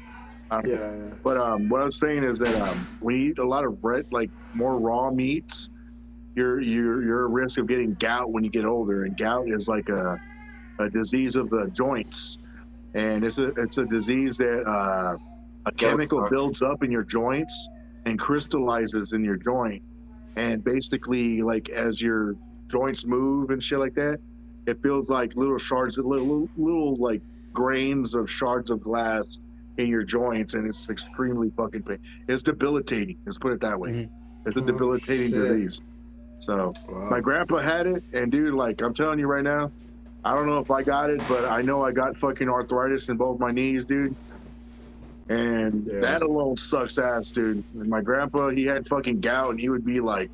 yeah.
But what I was saying is that when you eat a lot of like more raw meats, you're at risk of getting gout when you get older. And gout is like a disease of the joints, and it's a disease that a chemical builds up in your joints and crystallizes in your joint, and basically like as your joints move and shit like that, it feels like little shards, little like grains of shards of glass in your joints, and it's extremely fucking pain. It's debilitating. Let's put it that way.
Mm-hmm.
It's a debilitating disease. So my grandpa had it, and dude, like I'm telling you right now, I don't know if I got it, but I know I got fucking arthritis in both my knees, dude. And that alone sucks ass, dude. And my grandpa, he had fucking gout, and he would be like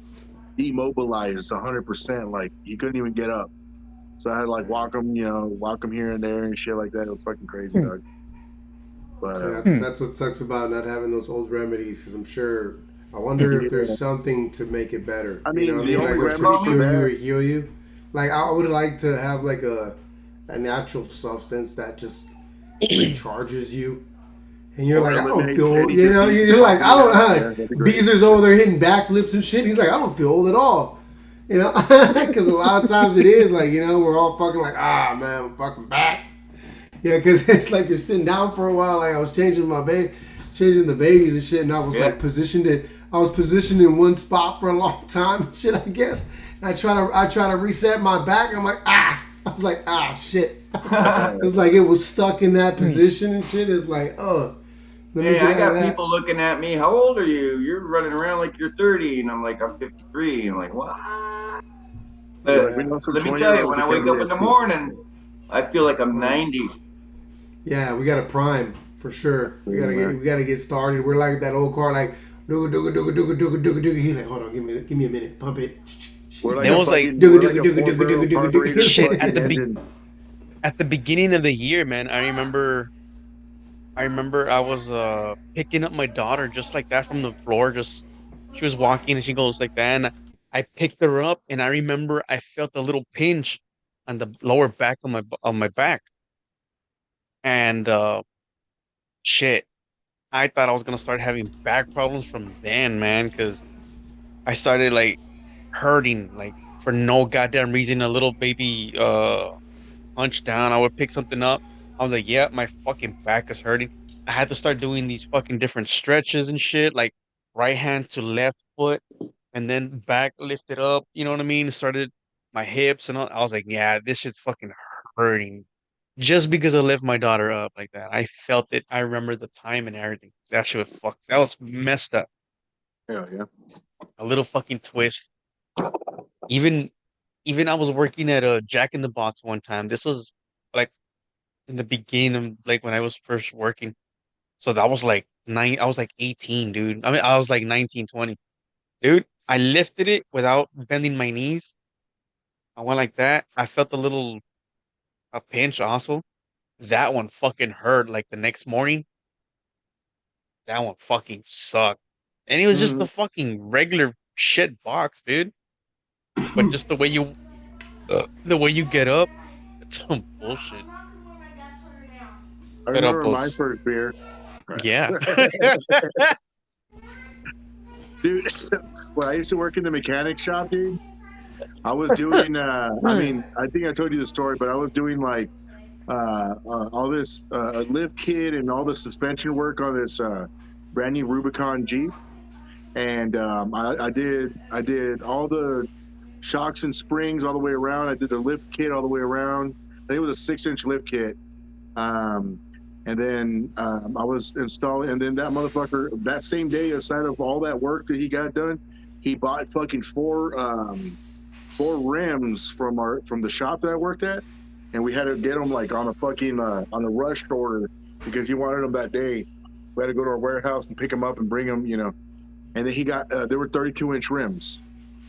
immobilized 100%. Like he couldn't even get up. So I had to like walk him here and there and shit like that. It was fucking crazy, dog. But
So that's what sucks about not having those old remedies. Because I'm sure. I wonder if there's something to make it better.
I mean, the only
like
remedy for that,
or heal you. Like I would like to have like a natural substance that just recharges you. And you're like, I don't feel old. You know, you're like, I don't know. Beezer's over there hitting backflips and shit. He's like, I don't feel old at all. You know, because a lot of times it is like, we're all fucking like, man, I'm fucking back. Yeah, because it's like you're sitting down for a while. Like I was changing the babies and shit, and I was like positioned in one spot for a long time and shit, I guess. And I try to reset my back, and I'm like, I was like, shit. It was like it was stuck in that position and shit. It's like,
Hey, I got people looking at me. How old are you? You're running around like you're 30, and I'm like, I'm 53. And I'm like, what? But let me tell you, when I wake up in the morning, I feel like I'm 90.
Yeah, we got a prime for sure. We gotta get started. We're like that old car, like dooga dooga dooga dooga dooga dooga dooga. He's like, hold on, give me a minute, pump it.
There was like
dooga dooga dooga dooga dooga dooga.
Shit at the beginning of the year, man. I remember I was picking up my daughter just like that from the floor. Just she was walking and she goes like that, and I picked her up, and I remember I felt a little pinch on the lower back of my back, and shit, I thought I was gonna start having back problems from then, man, because I started like hurting like for no goddamn reason. A little baby punch down, I would pick something up. I was like, yeah, my fucking back is hurting. I had to start doing these fucking different stretches and shit, like right hand to left foot, and then back lifted up. You know what I mean? Started my hips and all. I was like, yeah, this shit's fucking hurting. Just because I left my daughter up like that, I felt it. I remember the time and everything. That shit was fucked. That was messed up.
yeah.
A little fucking twist. Even I was working at a Jack in the Box one time. This was like in the beginning of like when I was first working. So that was like I was like 18, dude. I mean, I was like 19, 20. Dude, I lifted it without bending my knees. I went like that. I felt a pinch also. That one fucking hurt. Like the next morning, that one fucking sucked. And it was just the
Mhm.
fucking regular shit box, dude. But just the way you get up, it's some bullshit.
I
Pero
remember my
pues,
first beer.
yeah.
Dude, when I used to work in the mechanic shop, dude, I was doing, I mean, I think I told you the story, but I was doing like all this lift kit and all the suspension work on this brand new Rubicon Jeep. And I did all the shocks and springs all the way around. I did the lift kit all the way around. I think it was a 6-inch lift kit. Um, and then I was installing, and then that motherfucker that same day, aside of all that work that he got done, he bought fucking four rims from the shop that I worked at, and we had to get them like on a fucking on a rush order because he wanted them that day. We had to go to our warehouse and pick them up and bring them, you know. And then he got they were 32-inch rims,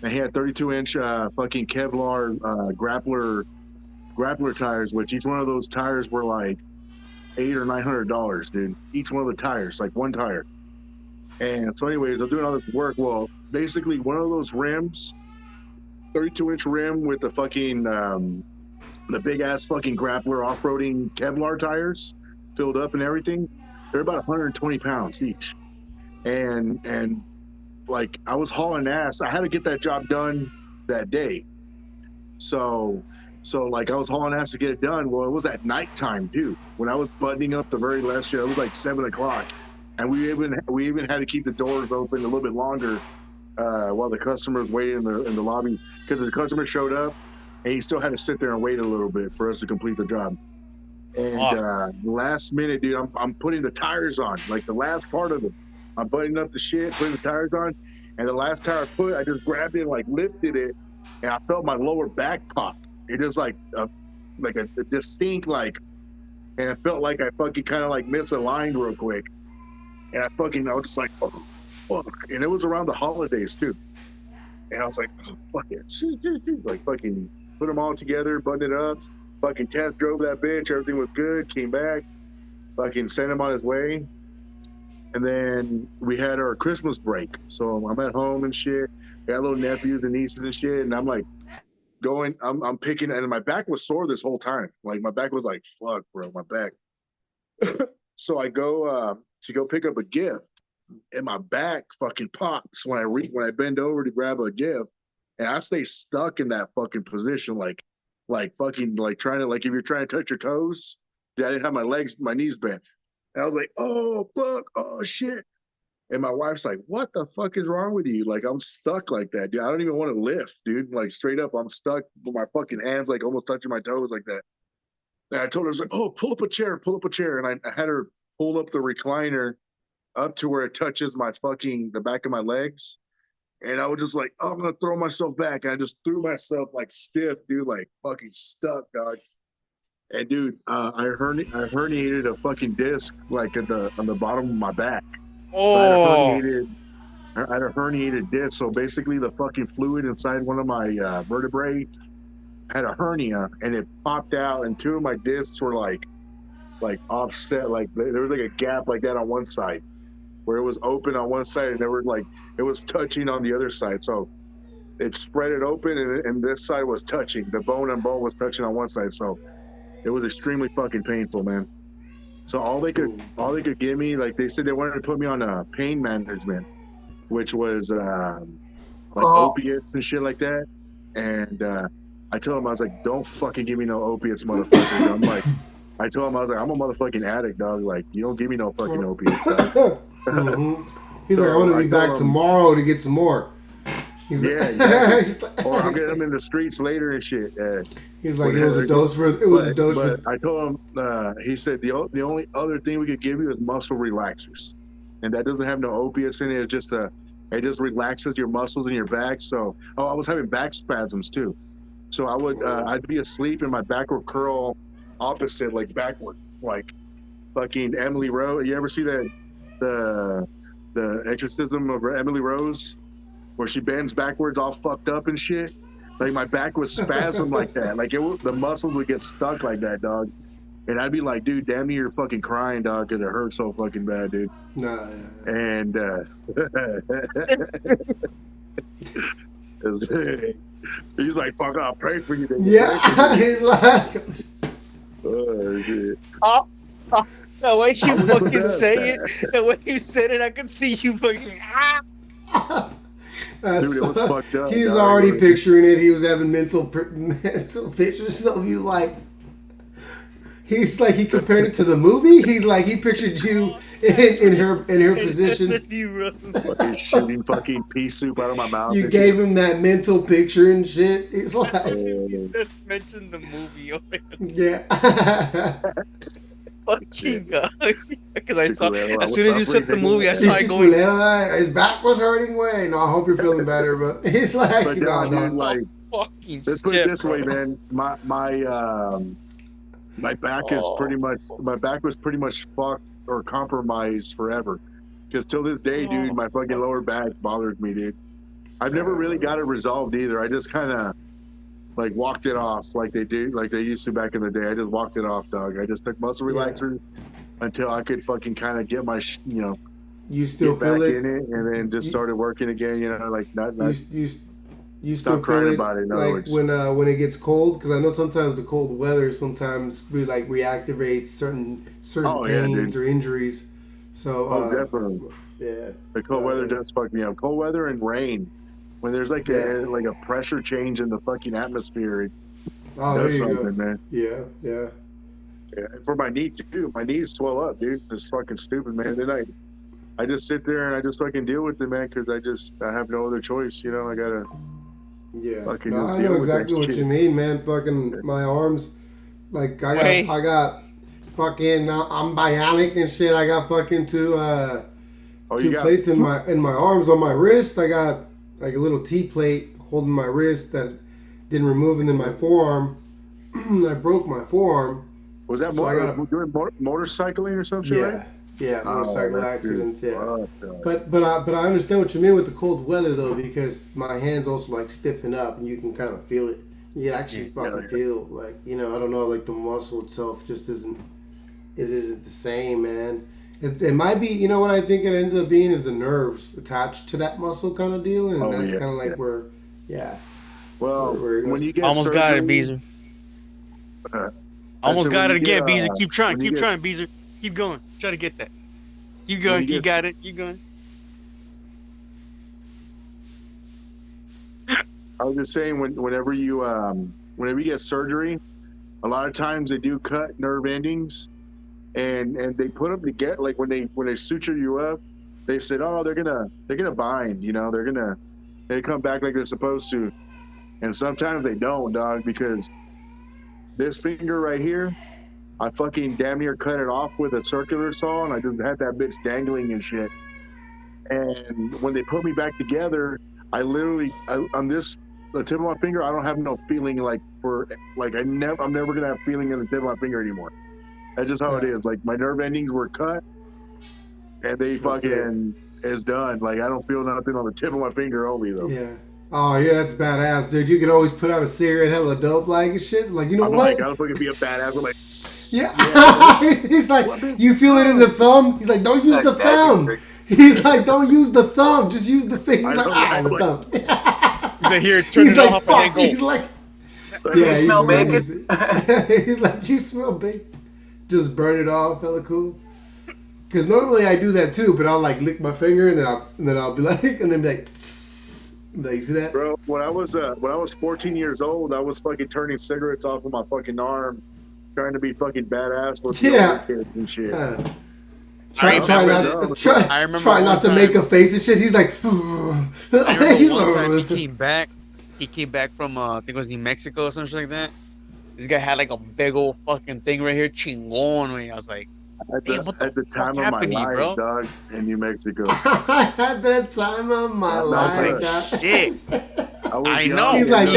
and he had 32-inch fucking Kevlar grappler tires, which each one of those tires were like $800 or $900, dude. Each one of the tires, like one tire. And so, anyways, I'm doing all this work. Well, basically, one of those rims, 32-inch rim with the fucking the big ass fucking grappler off-roading Kevlar tires filled up and everything. They're about 120 pounds each. And like I was hauling ass. I had to get that job done that day. So like I was hauling ass to get it done. Well, it was at nighttime too. When I was buttoning up the very last show, it was like 7 o'clock. And we even had to keep the doors open a little bit longer while the customers waited in the lobby, because the customer showed up and he still had to sit there and wait a little bit for us to complete the job. And last minute, dude, I'm putting the tires on, like the last part of it. I'm buttoning up the shit, putting the tires on, and the last tire I put, I just grabbed it and like lifted it, and I felt my lower back pop. It is like a distinct like, and it felt like I fucking kind of like misaligned real quick, and I was just like, oh fuck, and it was around the holidays too, and I was like, oh, fuck it, like fucking put them all together, buttoned it up, fucking test drove that bitch, everything was good, came back, fucking sent him on his way. And then we had our Christmas break. So I'm at home and shit. I got little nephews and nieces and shit. And I'm like I'm picking, and my back was sore this whole time. Like my back was like, fuck, bro, my back. So I go to go pick up a gift, and my back fucking pops when I bend over to grab a gift, and I stay stuck in that fucking position, like fucking like trying to, like if you're trying to touch your toes. Yeah, I didn't have my knees bent. And I was like, oh, fuck, oh, shit. And my wife's like, what the fuck is wrong with you? Like, I'm stuck like that, dude. I don't even want to lift, dude. Like, straight up, I'm stuck with my fucking hands, like, almost touching my toes like that. And I told her, I was like, oh, pull up a chair. And I had her pull up the recliner up to where it touches the back of my legs. And I was just like, oh, I'm going to throw myself back. And I just threw myself, like, stiff, dude, like, fucking stuck, dog. And dude, I herniated a fucking disc like on the bottom of my back. So I had a herniated disc. So basically, the fucking fluid inside one of my vertebrae had a hernia, and it popped out, and two of my discs were like offset. Like there was like a gap like that on one side, where it was open on one side, and it was touching on the other side. So it spread it open, and this side was touching. The bone and bone was touching on one side. So it was extremely fucking painful, man. So all they could give me, like they said, they wanted to put me on pain management, which was opiates and shit like that. And I told him, I was like, don't fucking give me no opiates, motherfucker. I told him, I was like, I'm a motherfucking addict, dog. Like, you don't give me no fucking opiates.
Mm-hmm. He's like, I want to be back tomorrow to get some more. He's
exactly. Or I'll get him in the streets later and shit.
He's like, it was a dose for.
I told him, he said the only other thing we could give you is muscle relaxers, and that doesn't have no opiates in it. It just relaxes your muscles in your back. So, I was having back spasms too. So I'd be asleep and my back would curl opposite, like backwards, like fucking Emily Rose. You ever see that the exorcism of Emily Rose, where she bends backwards all fucked up and shit? Like my back was spasm like that. Like the muscles would get stuck like that, dog. And I'd be like, dude, damn near fucking crying, dog, because it hurt so fucking bad, dude.
Nah.
And he's like, fuck, I'll pray for you.
Yeah, he's like,
Oh, shit.
The way you fucking say it, the way you said it, I could see you fucking.
Dude, it was fucked up.
He's
dog.
already picturing it. He was having mental pictures of you, like. He's like, he compared it to the movie. He's like, he pictured you in her position.
Fucking shooting fucking pea soup out of my mouth.
You gave him that mental picture and shit. He's like,
Just mentioned the movie.
yeah.
Fucking God. Because I saw,
Chiculero,
as soon as you said the movie, I saw it going.
His back was hurting way. No, I hope you're feeling better, but he's like,
But
no,
dude, like,
Fucking
let's put it this way, man. My back is pretty much fucked or compromised forever. Because till this day, dude, my fucking lower back bothers me, dude. I've never really got it resolved either. I just kind of like walked it off like they used to back in the day. I just walked it off, dog. I just took muscle relaxers until I could fucking kind of get my,
you still
get
feel
back
it
in it, and then just started working again. Like not
you
stop
still
crying
feel it,
about it. In other
like
words.
when it gets cold, because I know sometimes the cold weather sometimes reactivates certain pains or injuries. So
definitely.
Yeah.
The cold weather does fuck me up. Cold weather and rain. When there's like a pressure change in the fucking atmosphere, it does something, man.
Yeah.
And for my knee too. My knees swell up, dude. It's fucking stupid, man. Then I just sit there and I just fucking deal with it, man, because I have no other choice, I gotta.
Yeah.
Fucking
No,
just
I
deal
know
with
exactly
that
what
shit.
you mean, man. Fucking my arms, like I got fucking I'm bionic and shit. I got fucking two plates in my arms on my wrist. I got like a little T plate holding my wrist that didn't remove, and then my forearm. I broke my forearm.
Was that doing motorcycling or some shit?
Yeah.
Right?
Yeah, motorcycle accidents.
Dude.
Yeah,
Oh,
but I understand what you mean with the cold weather though, because my hands also like stiffen up and you can kind of feel it. You actually fucking feel like I don't know, like the muscle itself just isn't the same, man. It might be, what I think it ends up being is the nerves attached to that muscle kind of deal, and that's kind of like where,
Well, when you get
almost
surgery,
got it, Beezer. Almost got it again, Beezer. Keep trying, Beezer. Keep going. Try to get that. Keep going. You got it. Keep going.
I was just saying, whenever you get surgery, a lot of times they do cut nerve endings, and they put them together. Like when they suture you up, they said, oh, they're gonna bind. They come back like they're supposed to, and sometimes they don't, dog. Because this finger right here, I fucking damn near cut it off with a circular saw, and I just had that bitch dangling and shit. And when they put me back together, I literally on the tip of my finger, I don't have no feeling I'm never gonna have feeling in the tip of my finger anymore. That's just how it is. Like my nerve endings were cut, and they fucking is done. Like I don't feel nothing on the tip of my finger only though.
Yeah. Oh yeah, that's badass, dude. You could always put out a cigarette, hella dope, like and shit. Like
I'm
what?
like, I'll fucking be a badass. I'm like,
He's like, you feel it in the thumb. He's like, don't use the thumb. He's like, don't use the thumb. Just use the finger. He's like, the thumb.
He's like, here, turn it off and then go.
He's like,
you smell bacon?
He's like, you smell bacon. Just burn it off, hella cool. Because normally I do that too, but I'll like lick my finger and then I'll be like, and then be like, you see that?
Bro, when I was 14 years old, I was fucking turning cigarettes off of my fucking arm, trying to be fucking badass with the other kids and shit.
Try not to make a face and shit. He's like,
he's one time he came back from I think it was New Mexico or something like that. This guy had like a big old fucking thing right here, chingon. I was like,
at the time of my life, dog, in New Mexico.
I had that time of my life.
Like, shit. I know.
He's like,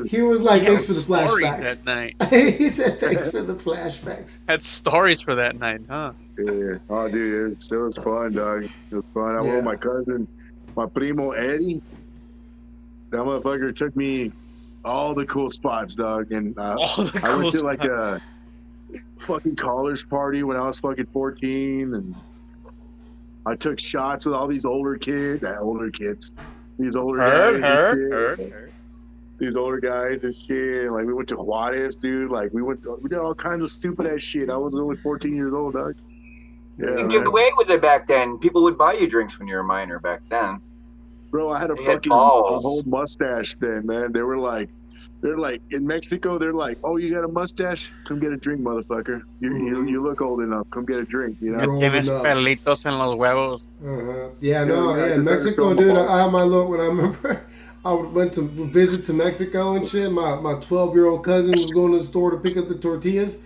he was like, thanks for the
flashbacks.
That
night.
He said, thanks for the flashbacks.
Had stories for that night, huh?
Yeah. Oh, dude, it was fun, dog. It was fun. I went with my cousin, my primo Eddie. That motherfucker took me all the cool spots, dog. And
All the
I went
cool
to like
spots.
a fucking college party when I was fucking 14, and I took shots with all these older kids, these older
Heard,
guys and
heard, heard,
shit.
heard.
These older guys and shit. Like we went to Juarez, dude. Like we did all kinds of stupid ass shit. I was only 14 years old, dog. Yeah,
You
man.
give away with it back then. People would buy you drinks when you were a minor back then.
Bro, I had a
They had
fucking
balls.
whole mustache then, man. They're like in Mexico. They're like, oh, you got a mustache? Come get a drink, motherfucker. You look old enough. Come get a drink. You know.
You're old
Tienes
enough.
pelitos en los huevos.
Yeah, no,
Yeah,
yeah.
just had to
Mexico,
show
dude.
them
I had my look when I remember. I went to visit to Mexico and shit. My 12-year-old cousin was going to the store to pick up the tortillas.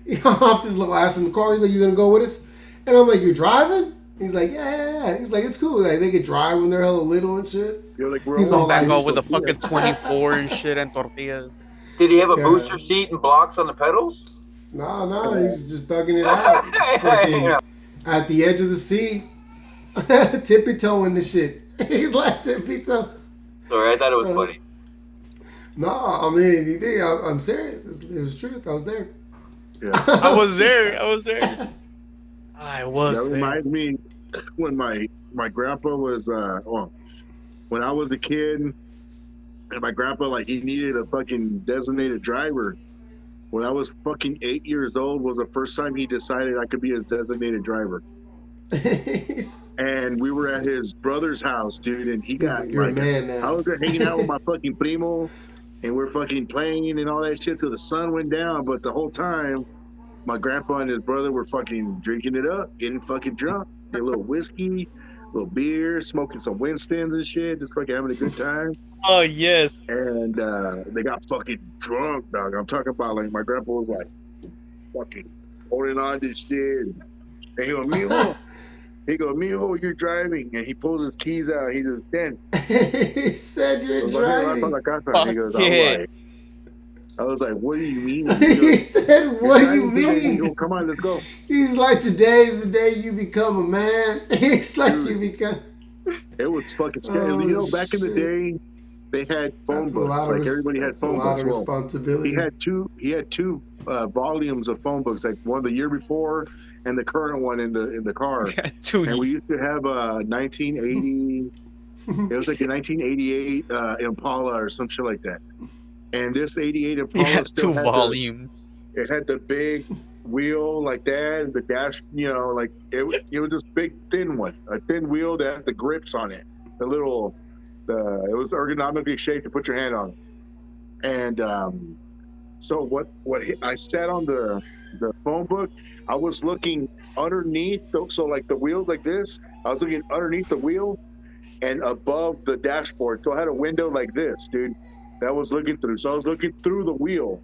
He off this little ass in the car. He's like, "You gonna go with us?" And I'm like, "You're driving?" He's like, "Yeah." He's like, "It's cool. Like they could drive when they're hella little and shit."
You're like, we're
He's
all
all
Back
like,
up with the fucking 24 and shit and tortillas.
Did he have a
Yeah.
booster seat and blocks on the pedals?
No, he's just thugging it out. Just fucking
Yeah.
at the edge of the seat, tippy toeing the shit. He's like tippy toe.
Sorry, I thought it was funny.
No, I mean, if you think I'm serious, it was truth. I was there.
Yeah.
I was there. I was there. I was
That
there.
reminds me when my grandpa was when I was a kid, and my grandpa like he needed a fucking designated driver. When I was fucking 8 years old was the first time he decided I could be his designated driver. And we were at his brother's house, dude, and he got
You're a
like
man now.
I was there hanging out with my fucking primo, and we're fucking playing and all that shit till the sun went down. But the whole time, my grandpa and his brother were fucking drinking it up, getting fucking drunk, a little whiskey, a little beer, smoking some Winstons and shit, just fucking having a good time.
Oh, yes.
And they got fucking drunk, dog. I'm talking about like my grandpa was like fucking holding on to shit. And he goes, mijo, you're driving. And he pulls his keys out. He goes, Dan.
He said you're driving.
And he goes,
Yeah.
I was like, what do you mean?
He said, what do you
He goes,
mean?
come on, let's go.
He's like, today's the day you become a man. He's like,
Dude.
you become.
It was fucking scary.
Oh,
You know, back in the
shit.
day, they had phone
That's a lot
books.
of
Like everybody had
that's a
phone
lot
books.
of
Well,
responsibility.
he had two volumes of phone books, like one the year before and the current one in the car. And we used to have a 1980. It was like a 1988 Impala or some shit like that. And this 88 Impala
Yeah,
still
two
had
volumes.
it had the big wheel like that, and the dash, you know, like it was this big thin one, a thin wheel that had the grips on it. It was ergonomically shaped to put your hand on. And so what I sat on the phone book, I was looking underneath, so like the wheels like this, I was looking underneath the wheel and above the dashboard. So I had a window like this, dude, that I was looking through. So I was looking through the wheel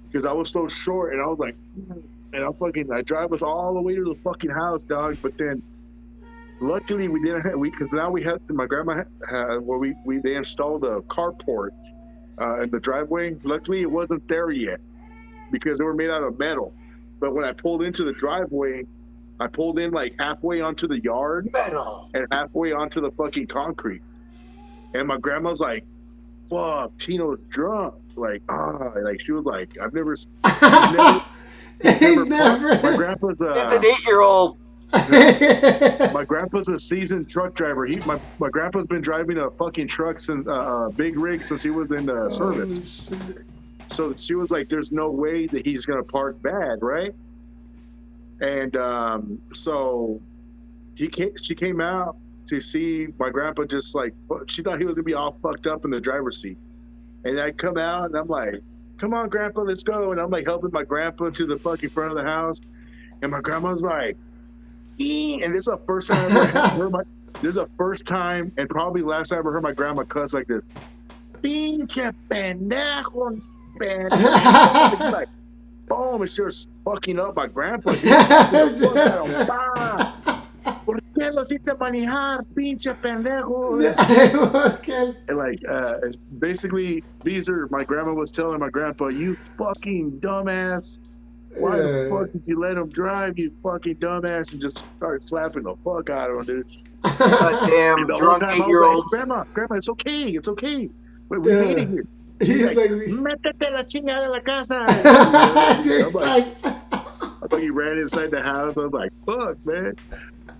because I was so short, and I was like, and I drive us all the way to the fucking house, dog. But then luckily we didn't have, because now we had, my grandma had, where they installed a carport in the driveway. Luckily it wasn't there yet because they were made out of metal. But when I pulled into the driveway, I pulled in like halfway onto the yard
Metal.
and halfway onto the fucking concrete. And my grandma's like, fuck, Tino's drunk. Like, like she was like, I've never
He's never.
my grandpa's
It's an 8-year-old.
my grandpa's a seasoned truck driver. My grandpa's been driving a fucking truck since big rig since he was in the service. So she was like, there's no way that he's gonna park bad, right? And so she came out to see my grandpa, just like, she thought he was gonna be all fucked up in the driver's seat. And I come out and I'm like, come on, grandpa, let's go. And I'm like helping my grandpa to the fucking front of the house. And my grandma's like, "Ee." And this is the first time I ever heard this is the first time and probably last time I ever heard my grandma cuss like this. Pinche pendejo, pendejo. Like, boom, and she was fucking up my grandpa. ¿Por qué lo hiciste manejar, pinche pendejo? And like, basically, BEEZER, my grandma was telling my grandpa, you fucking dumbass. Why the fuck did you let him drive, you fucking dumbass? And just started slapping the fuck out of him, dude.
Goddamn
And the whole
drunk
time I was
8-year-olds.
like, Grandma, it's okay. Wait, we made it here. She's
He's
like,
like,
"Métete la chingada de la casa." I'm
it's
like,
like,
I thought he ran inside the house. I was like, fuck, man.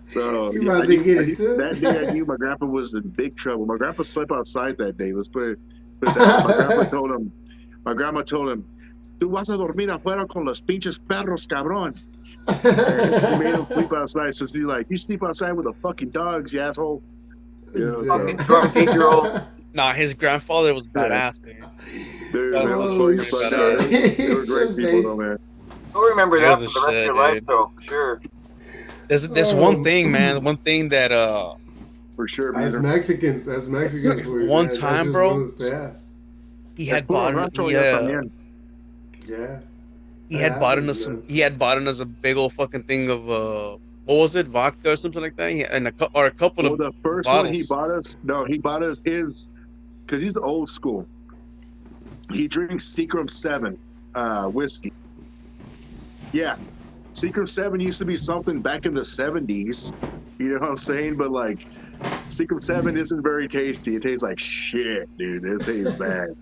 So
you
yeah,
about to get
I
it
knew
too.
that day. I knew my grandpa was in big trouble. My grandpa slept outside that day. Let's put it that way. My grandma told him, "Tú vas a dormir afuera con los pinches perros, cabrón." And she made him sleep outside. So she's like, "You sleep outside with the fucking dogs, you asshole." You know,
Fucking
so
drunk 8-year-old.
Nah, his grandfather was
yeah,
badass, man.
dude,
That
man, it was
was
Oh
funny as
fucking
fuck. No,
badass.
shit!
they were
He
great
shows
people,
face.
though, man.
You'll remember
It was
that
a
for the rest of
shit,
your life,
dude.
though, for sure.
There's one thing, man. One thing that
For sure,
As
Beezer.
Mexicans, boys,
one
man, that's
time,
just one
bro,
of the yeah,
he
Es
had
puro
bought
rancho ya también.
yeah.
he
That
had bought
happens,
us some
man.
he had bought us a big old fucking thing of what was it, vodka or something like that, and or a couple
Well,
of
the first one he
bottles.
bought us, no, he bought us his, because he's old school. He drinks Seagram 7 whiskey. Yeah. Seagram 7 used to be something back in the 70s. You know what I'm saying? But like, Seagram 7 isn't very tasty. It tastes like shit, dude. It tastes bad.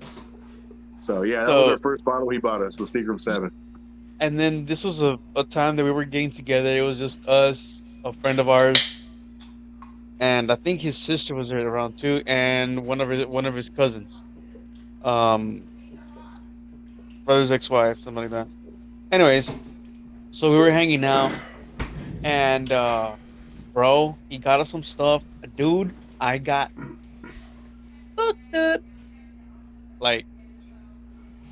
So yeah, that was our
So
first bottle he bought us, was Seagram 7.
and then this was a time that we were getting together. It was just us, a friend of ours, and I think his sister was there around too, and one of his cousins, um, brother's ex-wife, something like that. Anyways, so we were hanging out, and bro, he got us some stuff. Dude, I got fucked up. Like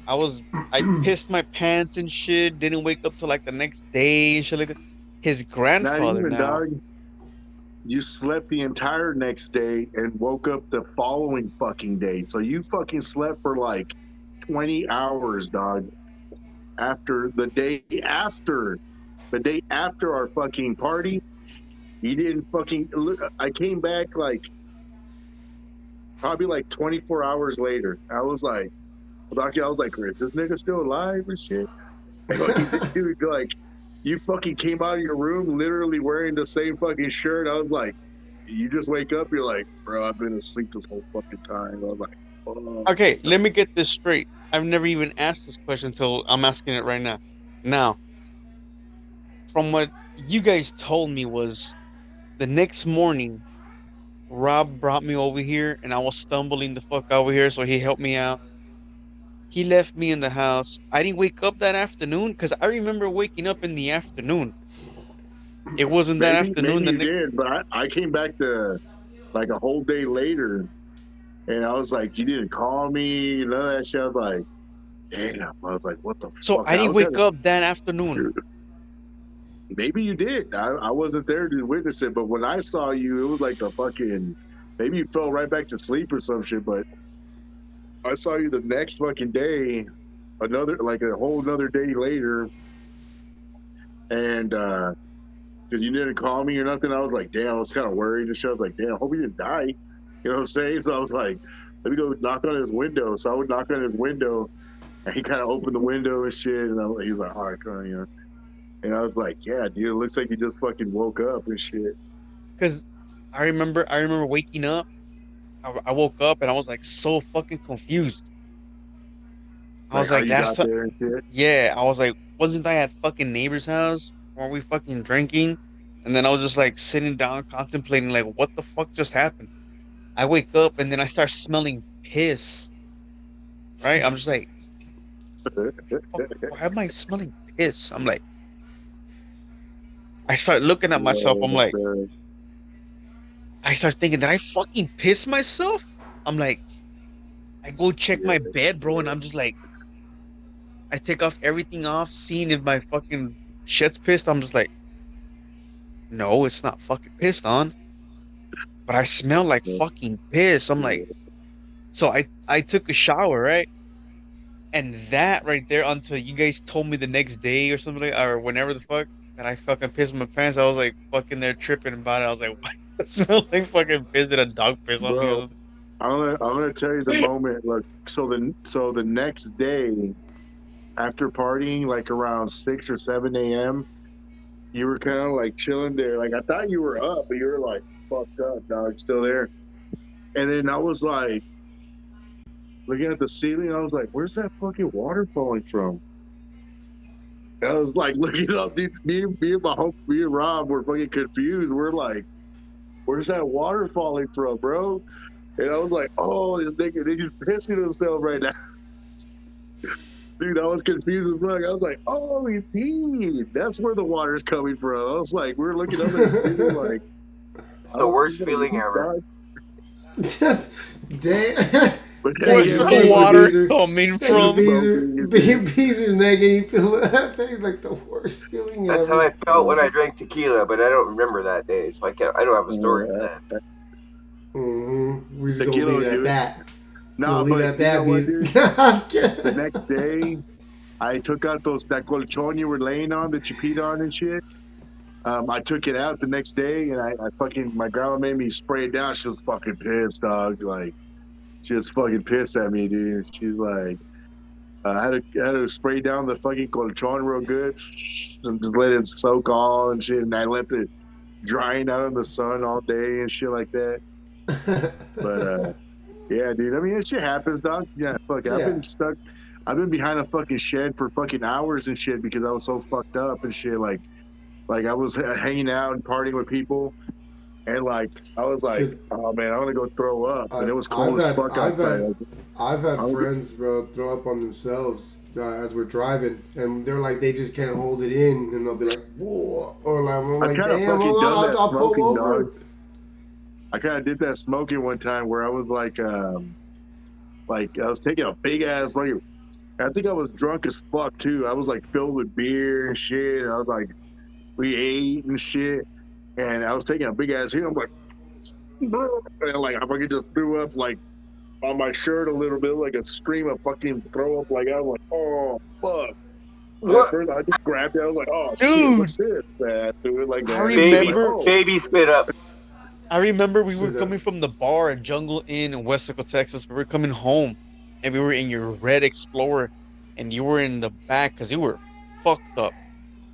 I pissed my pants and shit. Didn't wake up till like the next day and shit like that. His
Not
grandfather
even,
now.
dog. You slept the entire next day and woke up the following fucking day. So you fucking slept for like 20 hours, dog. After the day after our fucking party, he didn't fucking look. I came back like probably like 24 hours later. I was like, is this nigga still alive and shit? And like, dude, like, you fucking came out of your room literally wearing the same fucking shirt. I was like, you just wake up, you're like, bro, I've been asleep this whole fucking time. I was like, oh.
Okay, let me get this straight. I've never even asked this question until I'm asking it right now. Now, from what you guys told me was the next morning, Rob brought me over here and I was stumbling the fuck over here, so he helped me out. He left me in the house. I didn't wake up that afternoon because I remember waking up in the afternoon. It wasn't that afternoon.
Maybe
The
you
next.
did, but I came back to like a whole day later, and I was like, you didn't call me, none of that shit. I was like, damn. I was like, what the
So
fuck?
I
I
didn't
was kind
wake
of,
up that afternoon.
maybe you did. I wasn't there to witness it, but when I saw you, it was like a fucking, maybe you fell right back to sleep or some shit, but I saw you the next fucking day, like a whole another day later, and because you didn't call me or nothing, I was like, damn, I was kind of worried and shit. I was like, damn, I hope he didn't die. You know what I'm saying? So I was like, let me go knock on his window. So I would knock on his window, and he kind of opened the window and shit, and he was like, all right, come on, you know. And I was like, yeah, dude, it looks like you just fucking woke up and shit.
Because I remember waking up. I woke up and I was like so fucking confused. I
Like
was
how
like,
you
that's
got there and shit.
yeah. I was like, wasn't I at fucking neighbor's house? Were we fucking drinking? And then I was just like sitting down contemplating like what the fuck just happened. I wake up and then I start smelling piss. Right? I'm just like, fuck, why am I smelling piss? I'm like, I start looking at myself. I'm like,
Yeah,
I start thinking, did I fucking piss myself? I'm like, I go check my bed, bro, and I'm just like, I take off everything off, seeing if my fucking shit's pissed. I'm just like, no, it's not fucking pissed on, but I smell like fucking piss. I'm like, so I took a shower, right? And that right there, until you guys told me the next day or something, or whenever the fuck that I fucking pissed my pants, I was like fucking there tripping about it. I was like, why does it smell like fucking piss? Did a dog piss on me or
bro.
something?
I'm gonna tell you the moment. Look, so the next day after partying, like around 6 or 7 a.m., you were kind of like chilling there. Like I thought you were up, but you were like fucked up, dog, still there. And then I was like, looking at the ceiling. I was like, "Where's that fucking water falling from?" And I was like looking up, dude. Me and Rob were fucking confused. We're like, "Where's that water falling from, bro?" And I was like, "Oh, this nigga's pissing himself right now." Dude, I was confused as fuck. I was like, "Oh, he's peeing. That's where the water's coming from." I was like, we're looking up at the ceiling like,
It's the worst feeling ever.
Damn.
But
Where's
yeah,
the
yeah,
water
Beezer.
coming
Hey,
from?
Beezer's making you feel that thing's like the worst feeling
That's how
ever.
I felt when I drank tequila, but I don't remember that day, so I don't have a story for that.
Mm-hmm. We're just gonna
Tequila
leave it
would
at
do
that.
No,
We'll leave
but
it at
you know
that,
what,
Beezer.
dude? The next day, I took out that colchon you were laying on that you peed on and shit. I took it out the next day, and I fucking, my grandma made me spray it down. She was fucking pissed, dog. Like, she was fucking pissed at me, dude. She's like, I had to spray down the fucking colchon real good and just let it soak all and shit. And I left it drying out in the sun all day and shit like that. But yeah, dude. I mean, that shit happens, dog. Yeah, fuck. I've
Yeah.
been stuck. I've been behind a fucking shed for fucking hours and shit because I was so fucked up and shit. Like I was hanging out and partying with people, and like I was like,
Shit.
oh man, I want to go throw up, and it was cold as fuck outside.
I've had
I was-
friends, bro, throw up on themselves as we're driving, and they're like, they just can't hold it in, and they'll be like, whoa, or like, I'm
I
like,
kind of
damn,
fucking
hold
done
on,
that
I'll pull
smoking,
over.
dog. I kind of did that smoking one time where I was like I was taking a big ass fucking. I think I was drunk as fuck too. I was like filled with beer and shit. And I was like, we ate and shit, and I was taking a big ass hit. I'm like, and like I fucking just threw up like on my shirt a little bit, like a scream of fucking throw up. Like I was like, oh fuck.
What?
At first, I just grabbed it. I was like, oh
Dude.
shit, what's this? Man, do it like that.
I remember-
Like, oh.
Baby spit up.
I remember we were
Shit,
coming from the bar at Jungle Inn in Westaco, Texas. We were coming home, and we were in your red Explorer, and you were in the back because you were fucked up.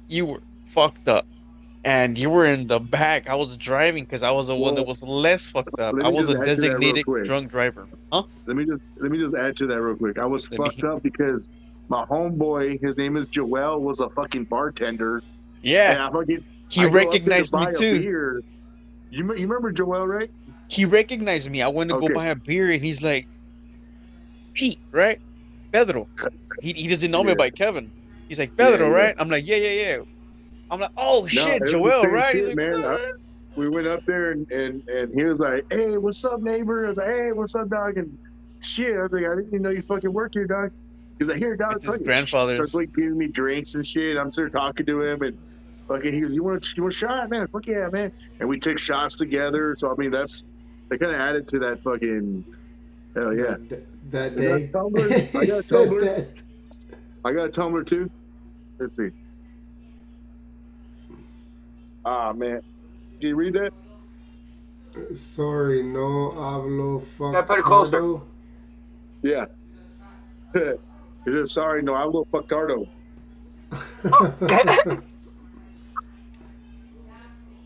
You were fucked up, and you were in the back. I was driving because I was the one that was less fucked up.
Let
I
me
was
just
a
add to that real
designated
quick.
drunk driver. Huh?
Let me just add to that real quick. I was
Let me-
fucked up because my homeboy, his name is Joel, was a fucking bartender.
Yeah,
And I fucking
he
I go up there to
recognized me
buy a
too.
beer. You remember Joel, right?
He recognized me. I went to go
Okay.
buy a beer, and he's like, Pete, right? Pedro. He doesn't know me
Yeah.
by Kevin. He's like, Pedro,
Yeah.
right? I'm like, yeah. I'm like, oh shit,
it was the
Joel,
same
right?
shit,
He's like,
man.
"What's up, man?"
We went up there and he was like, hey, what's up, neighbor? I was like, hey, what's up, dog? And shit, I was like, I didn't even know you fucking work here, dog. He's like, here, dog.
It's his
fucking
grandfather's.
starts like giving me drinks and shit. I'm still talking to him and fucking he goes, you want a shot, man? Fuck yeah, man. And we took shots together. So I mean, they kind of added to that fucking hell yeah.
That
I
day.
got a tumbler.
He
I got a
said
tumbler.
that.
I got a tumbler too. Let's see. Ah man, can you read that?
Sorry, no hablo
Yeah, put it closer.
fuckardo.
Yeah. He said, sorry, no, I'm a little fuckardo.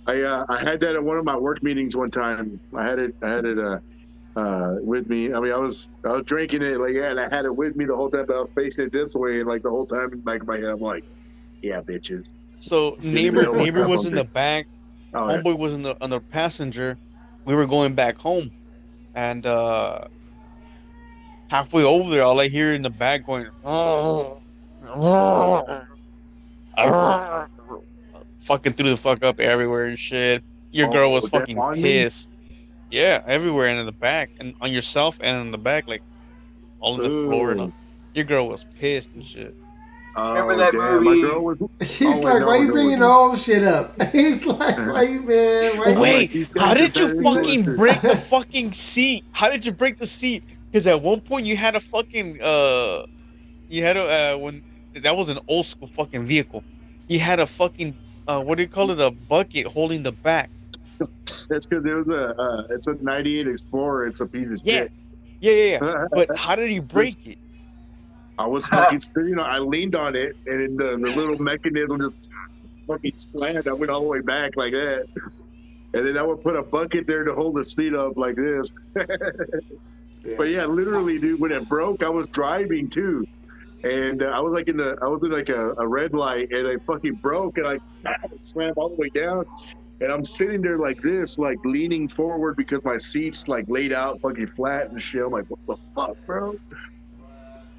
I had that at one of my work meetings one time. I had it with me. I mean, I was drinking it like yeah, and I had it with me the whole time, but I was facing it this way, and like the whole time in the back of my head, I'm like, yeah, bitches.
So
Didn't know what
neighbor was in
happened.
the back.
Oh, yeah.
Homeboy was on the passenger. We were going back home, and halfway over there, all I hear in the back going, fucking threw the fuck up everywhere and shit. Your girl was
that
fucking
on me?
pissed. Yeah, everywhere and in the back and on yourself and in the back, like all in the floor.
Ooh.
And your girl was pissed and shit.
Remember that
damn,
movie?
My girl was.
He's
Oh,
like,
no,
why you
no,
bringing
no.
all shit up? He's like, why you, man? Why you
Wait,
these
how
guys
did
are
you
very
fucking
influencers.
break the fucking seat? How did you break the seat? Because at one point you had a fucking you had a when that was an old school fucking vehicle. You had a fucking what do you call it? A bucket holding the back.
That's because it was it's a '98 Explorer. It's a piece of
Yeah,
shit.
yeah. But how did he break it?
I was fucking, I leaned on it, and the little mechanism just fucking slammed. I went all the way back like that, and then I would put a bucket there to hold the seat up like this. But yeah, literally, dude, when it broke, I was driving too. And I was like I was in like a red light and it fucking broke and I slammed all the way down. And I'm sitting there like this, like leaning forward because my seat's like laid out fucking flat and shit. I'm like, what the fuck, bro?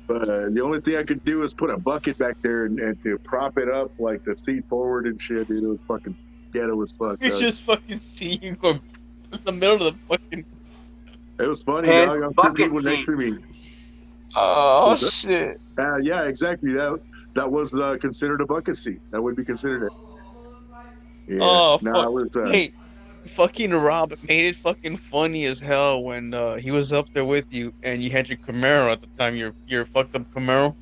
But the only thing I could do is put a bucket back there and to prop it up like the seat forward and shit, dude. It was fucking ghetto as fuck,
You
dog.
just fucking see you go in the middle of the fucking.
It was funny,
Hence
dog. I'm sure
bucket
people next to me.
seats.
Oh shit!
Yeah, exactly. That was considered a bucket seat. That would be considered it. Yeah.
Oh
No, I
fuck!
was.
Hey, fucking Rob made it fucking funny as hell when he was up there with you and you had your Camaro at the time, your fucked up Camaro,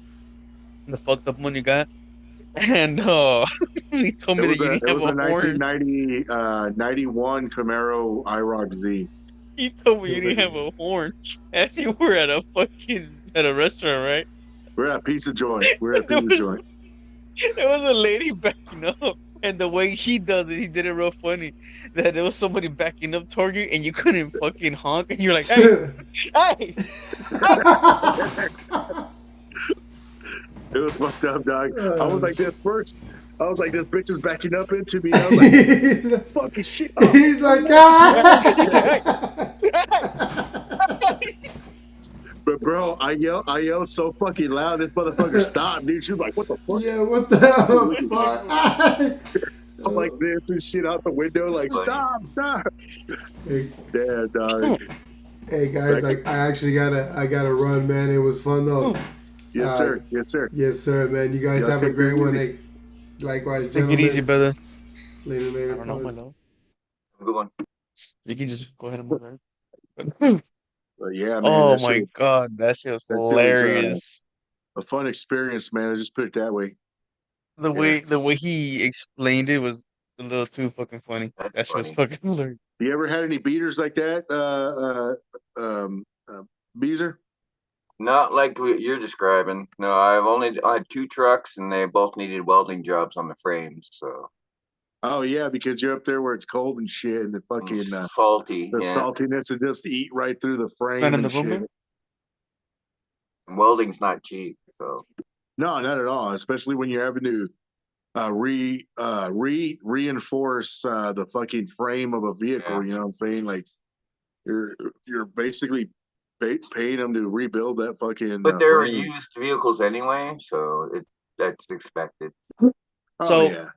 the fucked up one you got, and he told me that you didn't
It
have
was
a
a
horn.
91 Camaro IROC Z.
He told me you didn't have a horn, and you were at a restaurant, right?
We're at Pizza Joint. We're at
There
Pizza
was
Joint.
there was a lady backing up, and the way he does it, he did it real funny. That there was somebody backing up toward you, and you couldn't fucking honk, and you're like, hey, hey.
It was fucked up, dog. I was
Uh.
like this first. I was like, this bitch is backing up into me. I was like,
he's like,
fucking shit. Oh,
he's like,
He said,
but bro, I yelled so fucking loud. This motherfucker stopped, dude. She was like, what the fuck?
yeah, what the fuck?
I'm like this and shit out the window, like,
Funny.
stop.
Hey,
Yeah, dog.
hey guys, I actually gotta run, man. It was fun though.
Yes, sir. Yes, sir.
Yes, sir, man. You guys
Y'all
have a
take it
great one.
easy.
Hey, likewise,
take
gentlemen.
it easy, brother.
Later,
I don't know, my
fellas.
love.
Good one.
You can just go ahead and move on.
But yeah, man,
Oh my god, that shit was
was
hilarious.
a fun experience, man. Let's just put it that way.
The way he explained it was a little too fucking funny.
That's
That shit was
funny.
fucking hilarious.
You ever had any beaters like that, Beezer?
Not like what you're describing. No, I had 2 trucks and they both needed welding jobs on the frames. So
Oh yeah, because you're up there where it's cold and shit, and the fucking
salty.
the
Yeah,
saltiness would just eat right through the
Stand
frame
in the
and
room,
shit.
man.
and welding's not cheap. So
No, not at all. Especially when you're having to reinforce the fucking frame of a vehicle.
yeah.
You know what I'm saying? Like you're basically paying them to rebuild that fucking
But they're
frame.
used vehicles anyway, so that's expected.
Oh
So
yeah.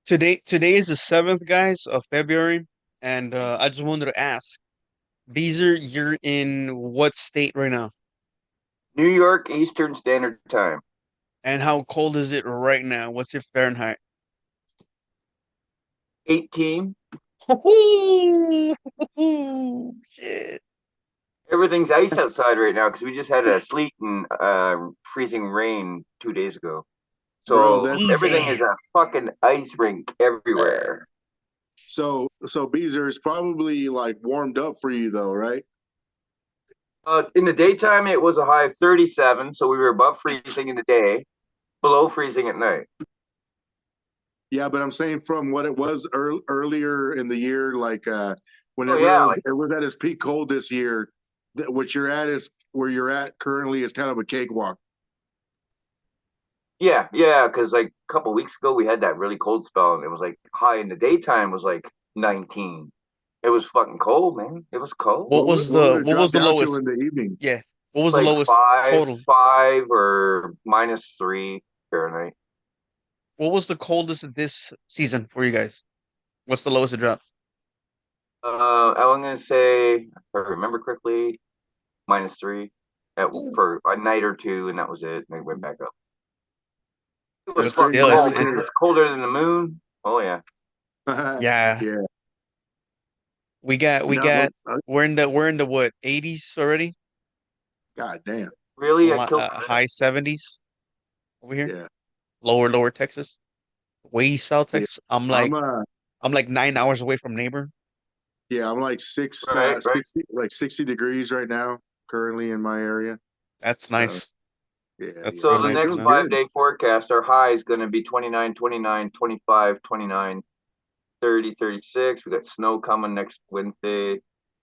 today is the 7th, guys, of February, and I just wanted to ask, Beezer, you're in what state right now?
New York Eastern Standard Time.
And how cold is it right now? What's your Fahrenheit?
18.
Shit.
Everything's ice outside right now because we just had a sleet and freezing rain 2 days ago.
Bro,
So
that's
everything is a fucking ice rink everywhere.
so Beezer is probably like warmed up for you though, right?
In the daytime, it was a high of 37, so we were above freezing in the day, below freezing at night.
Yeah, but I'm saying from what it was earlier in the year, like whenever
Oh, yeah, like-
it was at its peak cold this year, what you're at is where you're at currently is kind of a cakewalk.
Yeah, because like a couple weeks ago, we had that really cold spell, and it was like high in the daytime was like 19. It was fucking cold, man. It was cold.
What was
would it
the
drop down to
lowest?
in the evening?
Yeah. What was
Like
the lowest total?
5 or -3 Fahrenheit.
What was the coldest this season for you guys? What's the lowest it dropped?
I'm gonna say, if I remember correctly, -3 for a night or two, and that was it. And it went back up. It was
But
fucking
still,
cold,
it's-
man. It's colder than the moon. Oh yeah.
Yeah.
Yeah.
We got
No,
we're in the what, 80s already?
God damn.
Really? I killed
High 70s over here.
Yeah.
Lower Texas. Way south
Yeah.
Texas. I'm like 9 hours away from Neighbor.
I'm like
Right.
60 degrees right now, currently in my area.
That's
So,
nice.
Yeah.
That's
So
real
the
nice
next
right now.
5-day forecast, our high is going to be 29, 29, 25, 29, 30, 36. We got snow coming next Wednesday.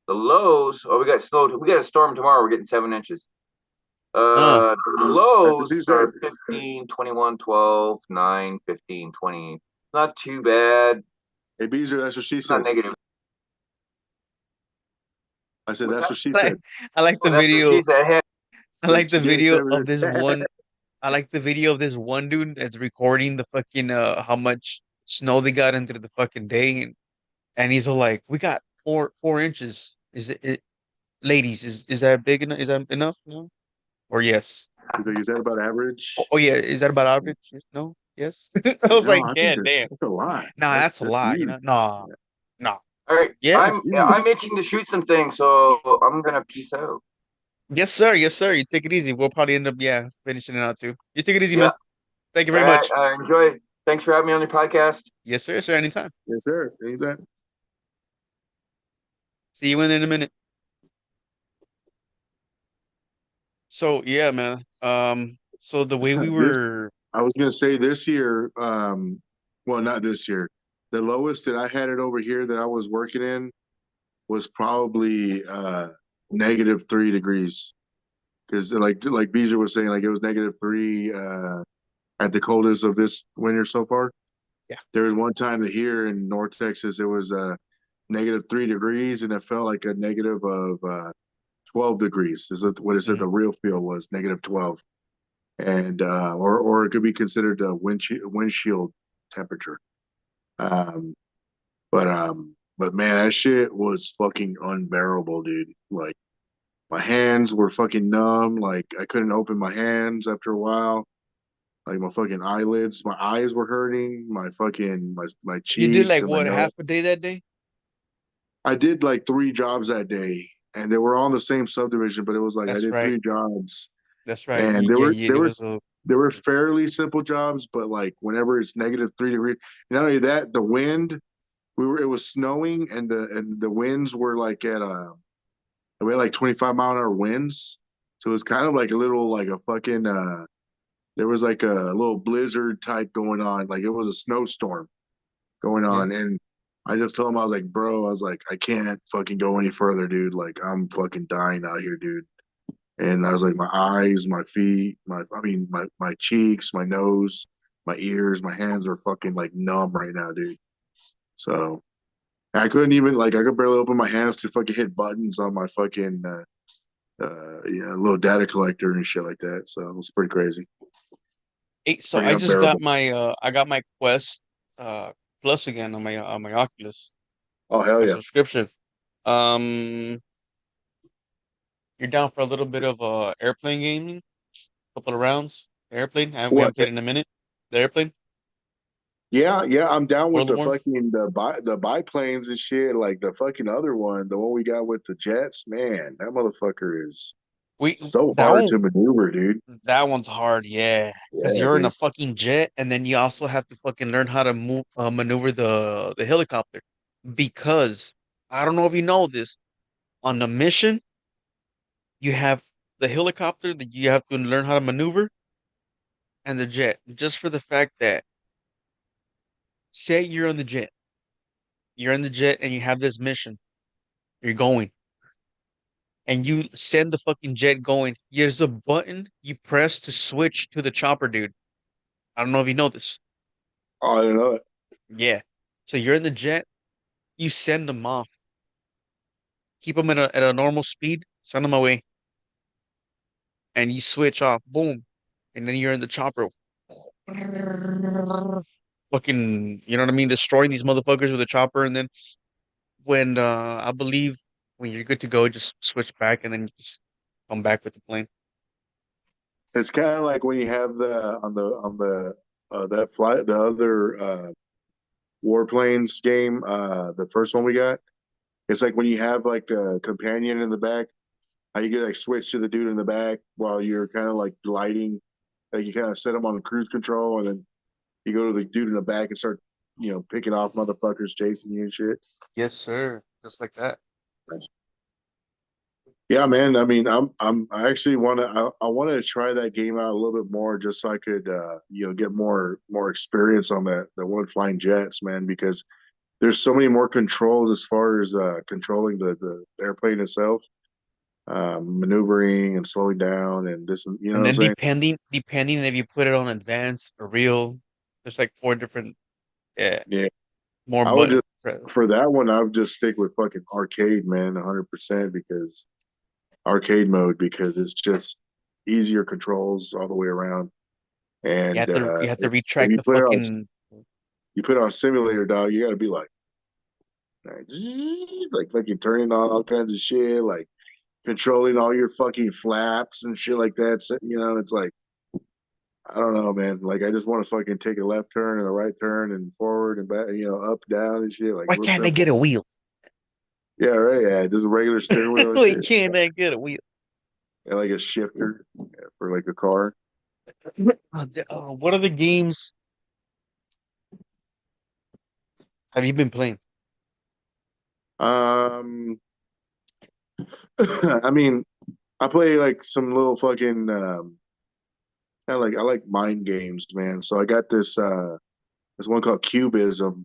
The lows. Oh, we got snow. We got a storm tomorrow. We're getting 7 inches.
Uh,
The
That's what
lows
these
are
are.
15, 21, 12, 9, 15, 20. Not too bad.
Hey, Beezer, that's what she
It's not
said.
negative.
I said,
What's
that's
that?
what she
like
said.
I like
Oh,
the
that's what she
video.
said. Hey,
I like the
She gave
video of
7.
this one. I like the video of this one dude that's recording the fucking how much snow they got into the fucking day, and he's all like, "We got 4 inches. Ladies, is that big enough? Is that enough? No, or yes?
He's like, is that about
Oh,
average?
oh yeah, is that about average? Yes, no, yes." I
Like,
was
no,
like,
I think
"Yeah, damn,
that's a lot.
nah, that's a
That's
lot, you
huge.
know, nah, nah,
all right.
yeah,
That's
I'm
huge.
itching to shoot some things, so I'm gonna peace out.
yes, sir, yes, sir. You take it easy. We'll probably end up, yeah, finishing it out too. You take it easy,
Yeah.
man. Thank you
All
very
right.
much.
Enjoy. Thanks for having me on your podcast.
Yes, sir, yes, sir. Anytime.
Yes, sir. Ain't that?
See you in a minute. So yeah, man. So the way we
This,
were,
I was going to say this year, well, not this year. The lowest that I had it over here that I was working in was probably -3 degrees. Because like Beezer was saying, like it was -3 at the coldest of this winter so far.
yeah.
There was one time that here in North Texas it was -3 degrees and it felt like a negative of 12 degrees. Is what it said
Mhm.
the real feel was -12. And or it could be considered a windshield temperature. Um, but man, that shit was fucking unbearable, dude. Like my hands were fucking numb. Like I couldn't open my hands after a while. Like my fucking eyelids, my eyes were hurting. My fucking my
You did
cheeks
like
and my
what,
nose.
half a day that day?
I did like 3 jobs that day, and they were all in the same subdivision. But it was like I
That's
did
right.
3 jobs,
That's right.
and
Yeah, yeah. It was a
they were fairly simple jobs. But like whenever it's -3 degrees, not only that, the wind it was snowing, and the winds were like at we had like 25-mile-an-hour winds, so it was kind of like a little like a fucking there was like a little blizzard type going on, like it was a snowstorm going
yeah.
on. And I just told him, I was like, bro, I was like, I can't fucking go any further, dude. Like I'm fucking dying out here, dude. And I was like, my eyes, my feet, my cheeks, my nose, my ears, my hands are fucking like numb right now, dude. So I couldn't even like I could barely open my hands to fucking hit buttons on my fucking little data collector and shit like that. So it was pretty crazy,
So
pretty
I just got
unbearable.
my Quest Plus again on my Oculus,
Oh hell
my
yeah.
subscription. Um, you're down for a little bit of airplane gaming, couple of rounds. Airplane, and we
What?
haven't played in a minute. The airplane,
Yeah, yeah, I'm down with
World of
the
War.
fucking the biplanes and shit. Like the fucking other one, the one we got with the jets. Man, that motherfucker is
We
so
that
hard
one
to maneuver, dude.
that one's hard, yeah, because
Yeah,
you're in a
dude.
fucking jet, and then you also have to fucking learn how to move maneuver the helicopter, because I don't know if you know this, on the mission you have the helicopter that you have to learn how to maneuver, and the jet, just for the fact that, say you're in the jet and you have this mission, you're going, and you send the fucking jet going. There's a button you press to switch to the chopper, dude. I don't know if you know this.
Oh, I don't know.
Yeah. So you're in the jet, you send them off, keep them at a normal speed, send them away, and you switch off, boom, and then you're in the chopper. Fucking, you know what I mean? Destroying these motherfuckers with a chopper, and then when I believe when you're good to go, just switch back and then you just come back with the plane.
It's kind of like when you have the on the that flight, the other warplanes game, the first one we got. It's like when you have like the companion in the back, how you get like switch to the dude in the back while you're kind of like gliding. Like you kind of set them on cruise control, and then you go to the dude in the back and start, picking off motherfuckers chasing you and shit.
Yes, sir. Just like that.
Yeah, man. I mean, I actually I want to try that game out a little bit more just so I could, get more experience on the one flying jets, man, because there's so many more controls as far as controlling the airplane itself, maneuvering and slowing down and this, you know
And
what I'm
then
saying?
depending if you put it on advanced or real, there's like four different
Yeah,
more
I would
button
just
press.
for that one, I would just stick with fucking arcade, man, 100% because arcade mode because it's just easier controls all the way around. And
You have to
if
retract
you
the
put it on
fucking.
simulator, dog, you got to be like, like you're turning on all kinds of shit, like controlling all your fucking flaps and shit like that. So, you know, it's like I don't know, man. Like I just want to fucking take a left turn and a right turn and forward and back, you know, up, down and shit. Like
Why
real
can't I
simple.
get a wheel?
Yeah, right. Yeah, just a regular steering wheel and
Why
shit,
can't I get a wheel?
and like a shifter for like a car.
What other games have you been playing?
Um, I mean, I play like some little fucking I like mind games, man. So I got this one called Cubism.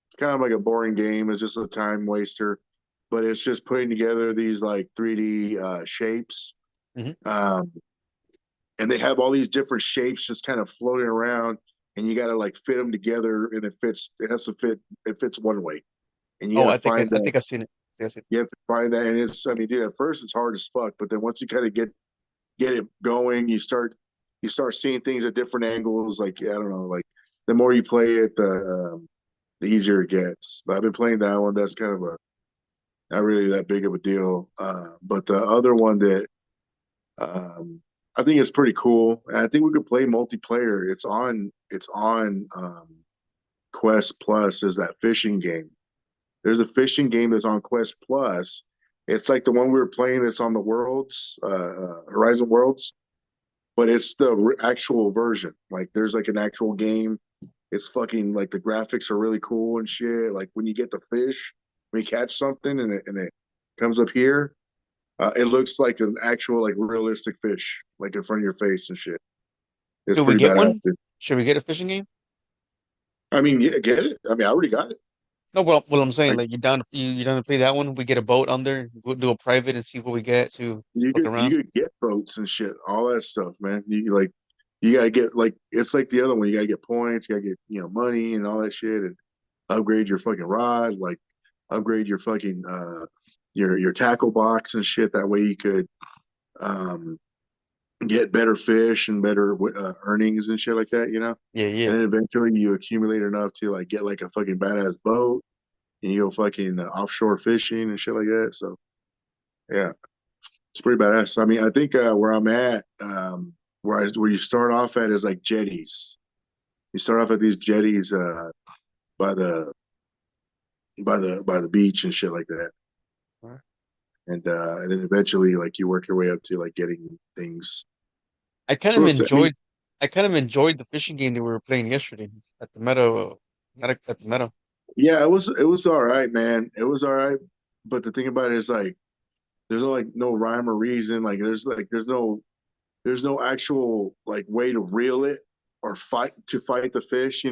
It's kind of like a boring game. It's just a time waster, but it's just putting together these like 3D shapes.
Hmm.
Um, and they have all these different shapes just kind of floating around, and you got to like fit them together, and it has to fit. It fits one way, and you got
Oh,
to find
I
that.
think I've seen it. I think I've seen
You have to find that, and it's. I mean, dude, at first it's hard as fuck, but then once you kind of get it going, you start seeing things at different angles. Like I don't know, like the more you play it, the easier it gets. But I've been playing that one. That's kind of a not really that big of a deal. But the other one that um, I think is pretty cool, and I think we could play multiplayer. It's on Quest Plus. Is that fishing game? There's a fishing game that's on Quest Plus. It's like the one we were playing that's on the Worlds, Horizon Worlds, but it's the actual version. Like there's like an actual game. It's fucking like the graphics are really cool and shit. Like when you get the fish, when you catch something and it comes up here, it looks like an actual like realistic fish, like in front of your face and shit. It's
Should we
pretty
get
badass,
one?
dude.
Should we get a fishing game?
I mean, yeah, get it. I mean, I already got it.
No, well, I'm saying
Like
like you down to play that one? We get a boat on there, go do a private and see what we get to look
you
around.
could get boats and shit, all that stuff, man. You gotta get like it's like the other one. You gotta get points. You gotta get money and all that shit, and upgrade your fucking rod. Like upgrade your fucking your tackle box and shit. That way you could um get better fish and better earnings and shit like that.
Yeah, yeah,
And then eventually you accumulate enough to like get like a fucking badass boat and you go fucking offshore fishing and shit like that. So yeah, it's pretty badass. I mean, I think where I'm at, where you start off at is like jetties. You start off at these jetties by the by the beach and shit like that,
Alright.
and then eventually like you work your way up to like getting things.
I kind of
Supposed to, I mean,
enjoyed I kind of enjoyed the fishing game that we were playing yesterday at the meadow, not at the meadow.
yeah, it was all right, man. It was all right, but the thing about it is like there's no like no rhyme or reason. Like there's no actual like way to reel it or fight the fish.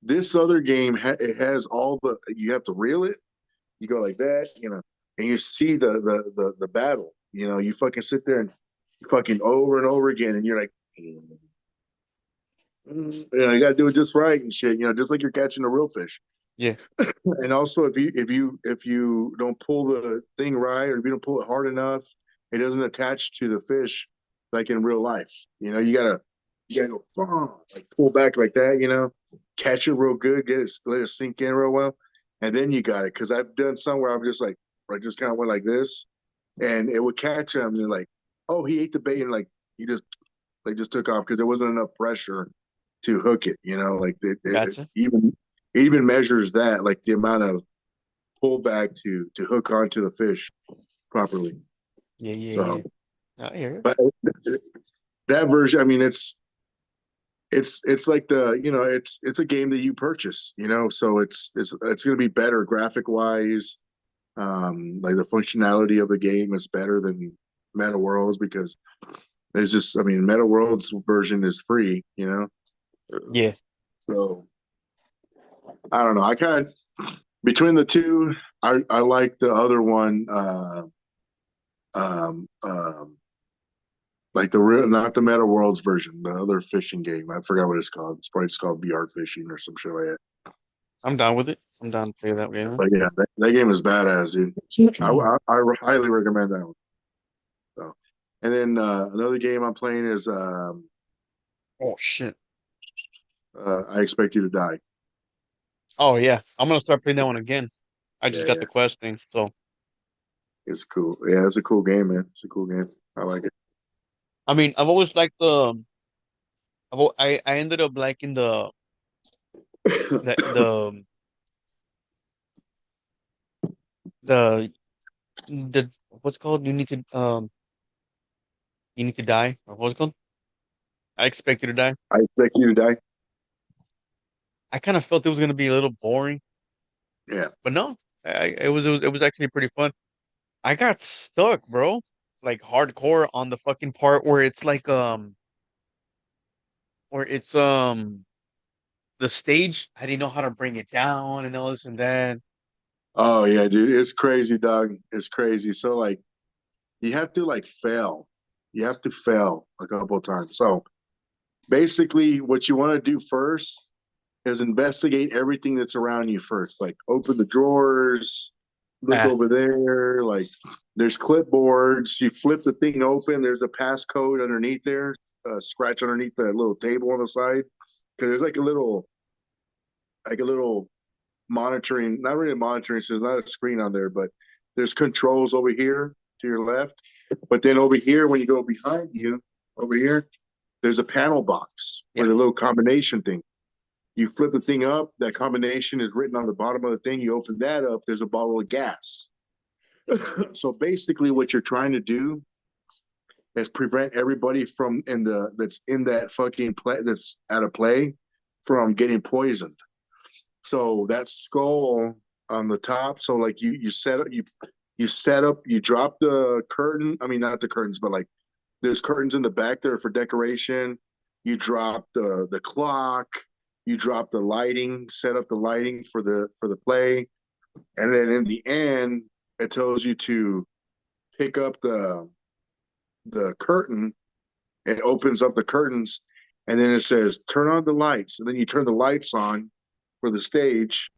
This other game it has all the you have to reel it. You go like that, and you see the battle. You fucking sit there and fucking over and over again, and you're like, you got to do it just right and shit. Just like you're catching a real fish.
Yeah,
And also, if you don't pull the thing right, or if you don't pull it hard enough, it doesn't attach to the fish like in real life. You gotta go like pull back like that. Catch it real good, let it sink in real well, and then you got it. Because I've done some where I'm just like, I just kind of went like this, and it would catch him, and like, oh, he ate the bait, and like he just took off because there wasn't enough pressure to hook it. Like it
gotcha.
even measures that, like the amount of pullback to hook onto the fish properly.
Yeah, yeah,
So,
yeah. I hear it.
but that version, I mean, it's like it's a game that you purchase, so it's going to be better graphic wise. Like the functionality of the game is better than Meta Worlds because it's just, I mean, Meta Worlds version is free.
Yeah,
So I don't know. I kind of between the two, I like the other one. Um, um, like the real, not the Meta Worlds version, the other fishing game. I forgot what it's called. It's probably just called VR fishing or some shit like that.
I'm down with it. I'm down to play that game.
But yeah, that game is badass, dude. I highly recommend that one. So, and then another game I'm playing is
Oh shit.
I Expect You to Die.
Oh yeah, I'm gonna start playing that one again. I
Yeah,
just got
yeah,
the quest thing, so
it's cool. Yeah, it's a cool game, man. It's a cool game. I like it.
I mean, I've always liked the. I ended up liking the the the what's it called? You need to die. Or what's it called? I expect you to die.
I Expect You to Die.
I kind of felt it was gonna be a little boring,
Yeah.
but no, it was actually pretty fun. I got stuck, bro, like hardcore on the fucking part where it's like where it's the stage. I didn't know how to bring it down and all this and that.
Oh yeah, dude. It's crazy, dog. It's crazy. So like you have to like fail. You have to fail a couple of times. So basically what you want to do first is investigate everything that's around you first. Like open the drawers, look
Ah,
over there. Like there's clipboards. You flip the thing open. There's a passcode underneath there. Scratch underneath the little table on the side because there's like a little monitoring. Not really monitoring. So there's not a screen on there, but there's controls over here to your left. But then over here, when you go behind you, over here, there's a panel box
yeah,
with a little combination thing. You flip the thing up, that combination is written on the bottom of the thing. You open that up, there's a bottle of gas. So basically, what you're trying to do is prevent everybody from in the that's in that fucking play that's at a play from getting poisoned. So that skull on the top, so like you set up, you drop the curtain. I mean, not the curtains, but like there's curtains in the back there for decoration. You drop the clock. You drop the lighting. Set up the lighting for the play, and then in the end, it tells you to pick up the curtain. It opens up the curtains, and then it says turn on the lights, and then you turn the lights on for the stage,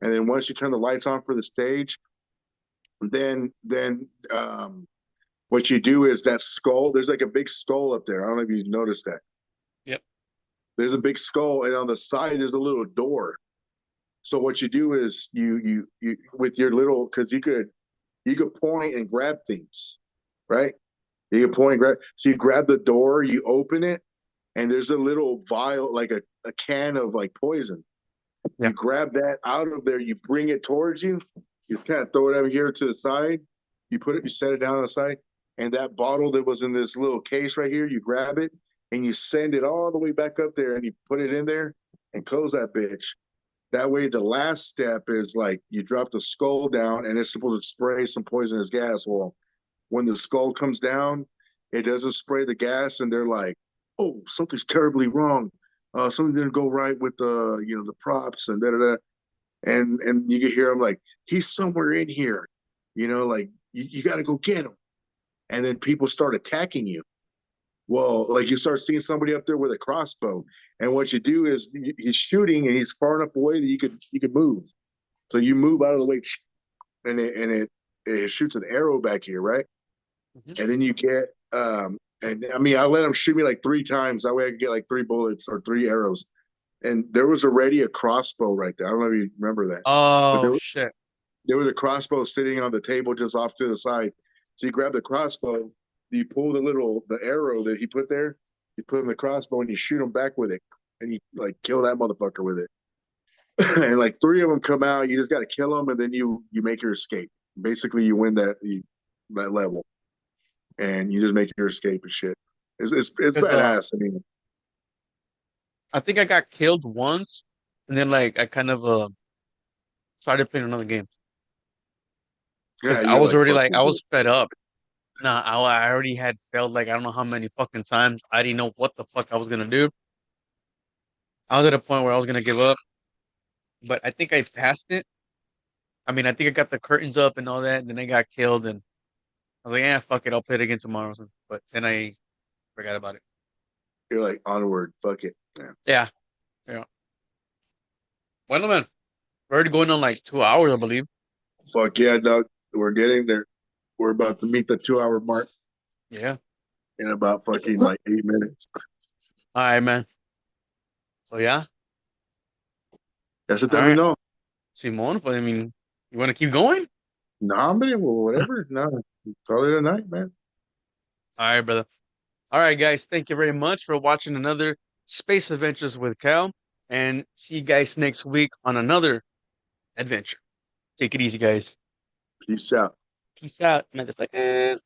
and then once you turn the lights on for the stage, then what you do is that skull. There's like a big skull up there. I don't know if you noticed that.
yep.
There's a big skull, and on the side there's a little door. So what you do is you with your little because you could point and grab things, right? You can point and grab. So you grab the door, you open it, and there's a little vial, like a can of like poison.
Yeah.
You grab that out of there, you bring it towards you, you just kind of throw it over here to the side, you put it, you set it down on the side, and that bottle that was in this little case right here, you grab it and you send it all the way back up there and you put it in there and close that bitch. That way, the last step is like you drop the skull down and it's supposed to spray some poisonous gas. Well, when the skull comes down, it doesn't spray the gas, and they're like, "Oh, something's terribly wrong. Something didn't go right with the props and da da da." And you can hear them like, "He's somewhere in here," like you got to go get him. And then people start attacking you. Well, like you start seeing somebody up there with a crossbow, and what you do is he's shooting, and he's far enough away that you could move. So you move out of the way, and it shoots an arrow back here, right?
Hmm.
And then you get and I mean I let him shoot me like three times. That way I could get like three bullets or three arrows. And there was already a crossbow right there. I don't know if you remember that, but
Oh shit.
there was a crossbow sitting on the table just off to the side. So you grab the crossbow, you pull the arrow that he put there, you put in the crossbow, and you shoot him back with it, and you like kill that motherfucker with it. And like three of them come out, you just got to kill them, and then you make your escape. Basically, you win that level, and you just make your escape and shit. It's
Because
badass. I mean,
I think I got killed once, and then like I kind of started playing another game
yeah,
because I
you're
was
like
already
fuck
like
this
I
dude.
was fed up. Nah, I already had failed like I don't know how many fucking times. I didn't know what the fuck I was gonna do. I was at a point where I was gonna give up,
but I think I passed it. I mean, I think I got the curtains up and all that, and then I got killed, and I was like, yeah, fuck it, I'll play it again tomorrow. But then I forgot about it.
You're like onward. Fuck it. Yeah.
Yeah, yeah. Well, man, we're already going on like 2 hours, I believe.
Fuck yeah, Doug. We're getting there. We're about to meet the 2 hour mark
Yeah.
in about fucking like 8 minutes.
All right, man. So yeah.
That's what
All
we
right,
know.
Simone. But I mean, you want to keep going?
Nah, man, well, whatever. No, call it a night, man.
All right, brother. All right, guys. Thank you very much for watching another Space Adventures with Cal, and see you guys next week on another adventure. Take it easy, guys.
Peace out.
Peace out, motherfuckers.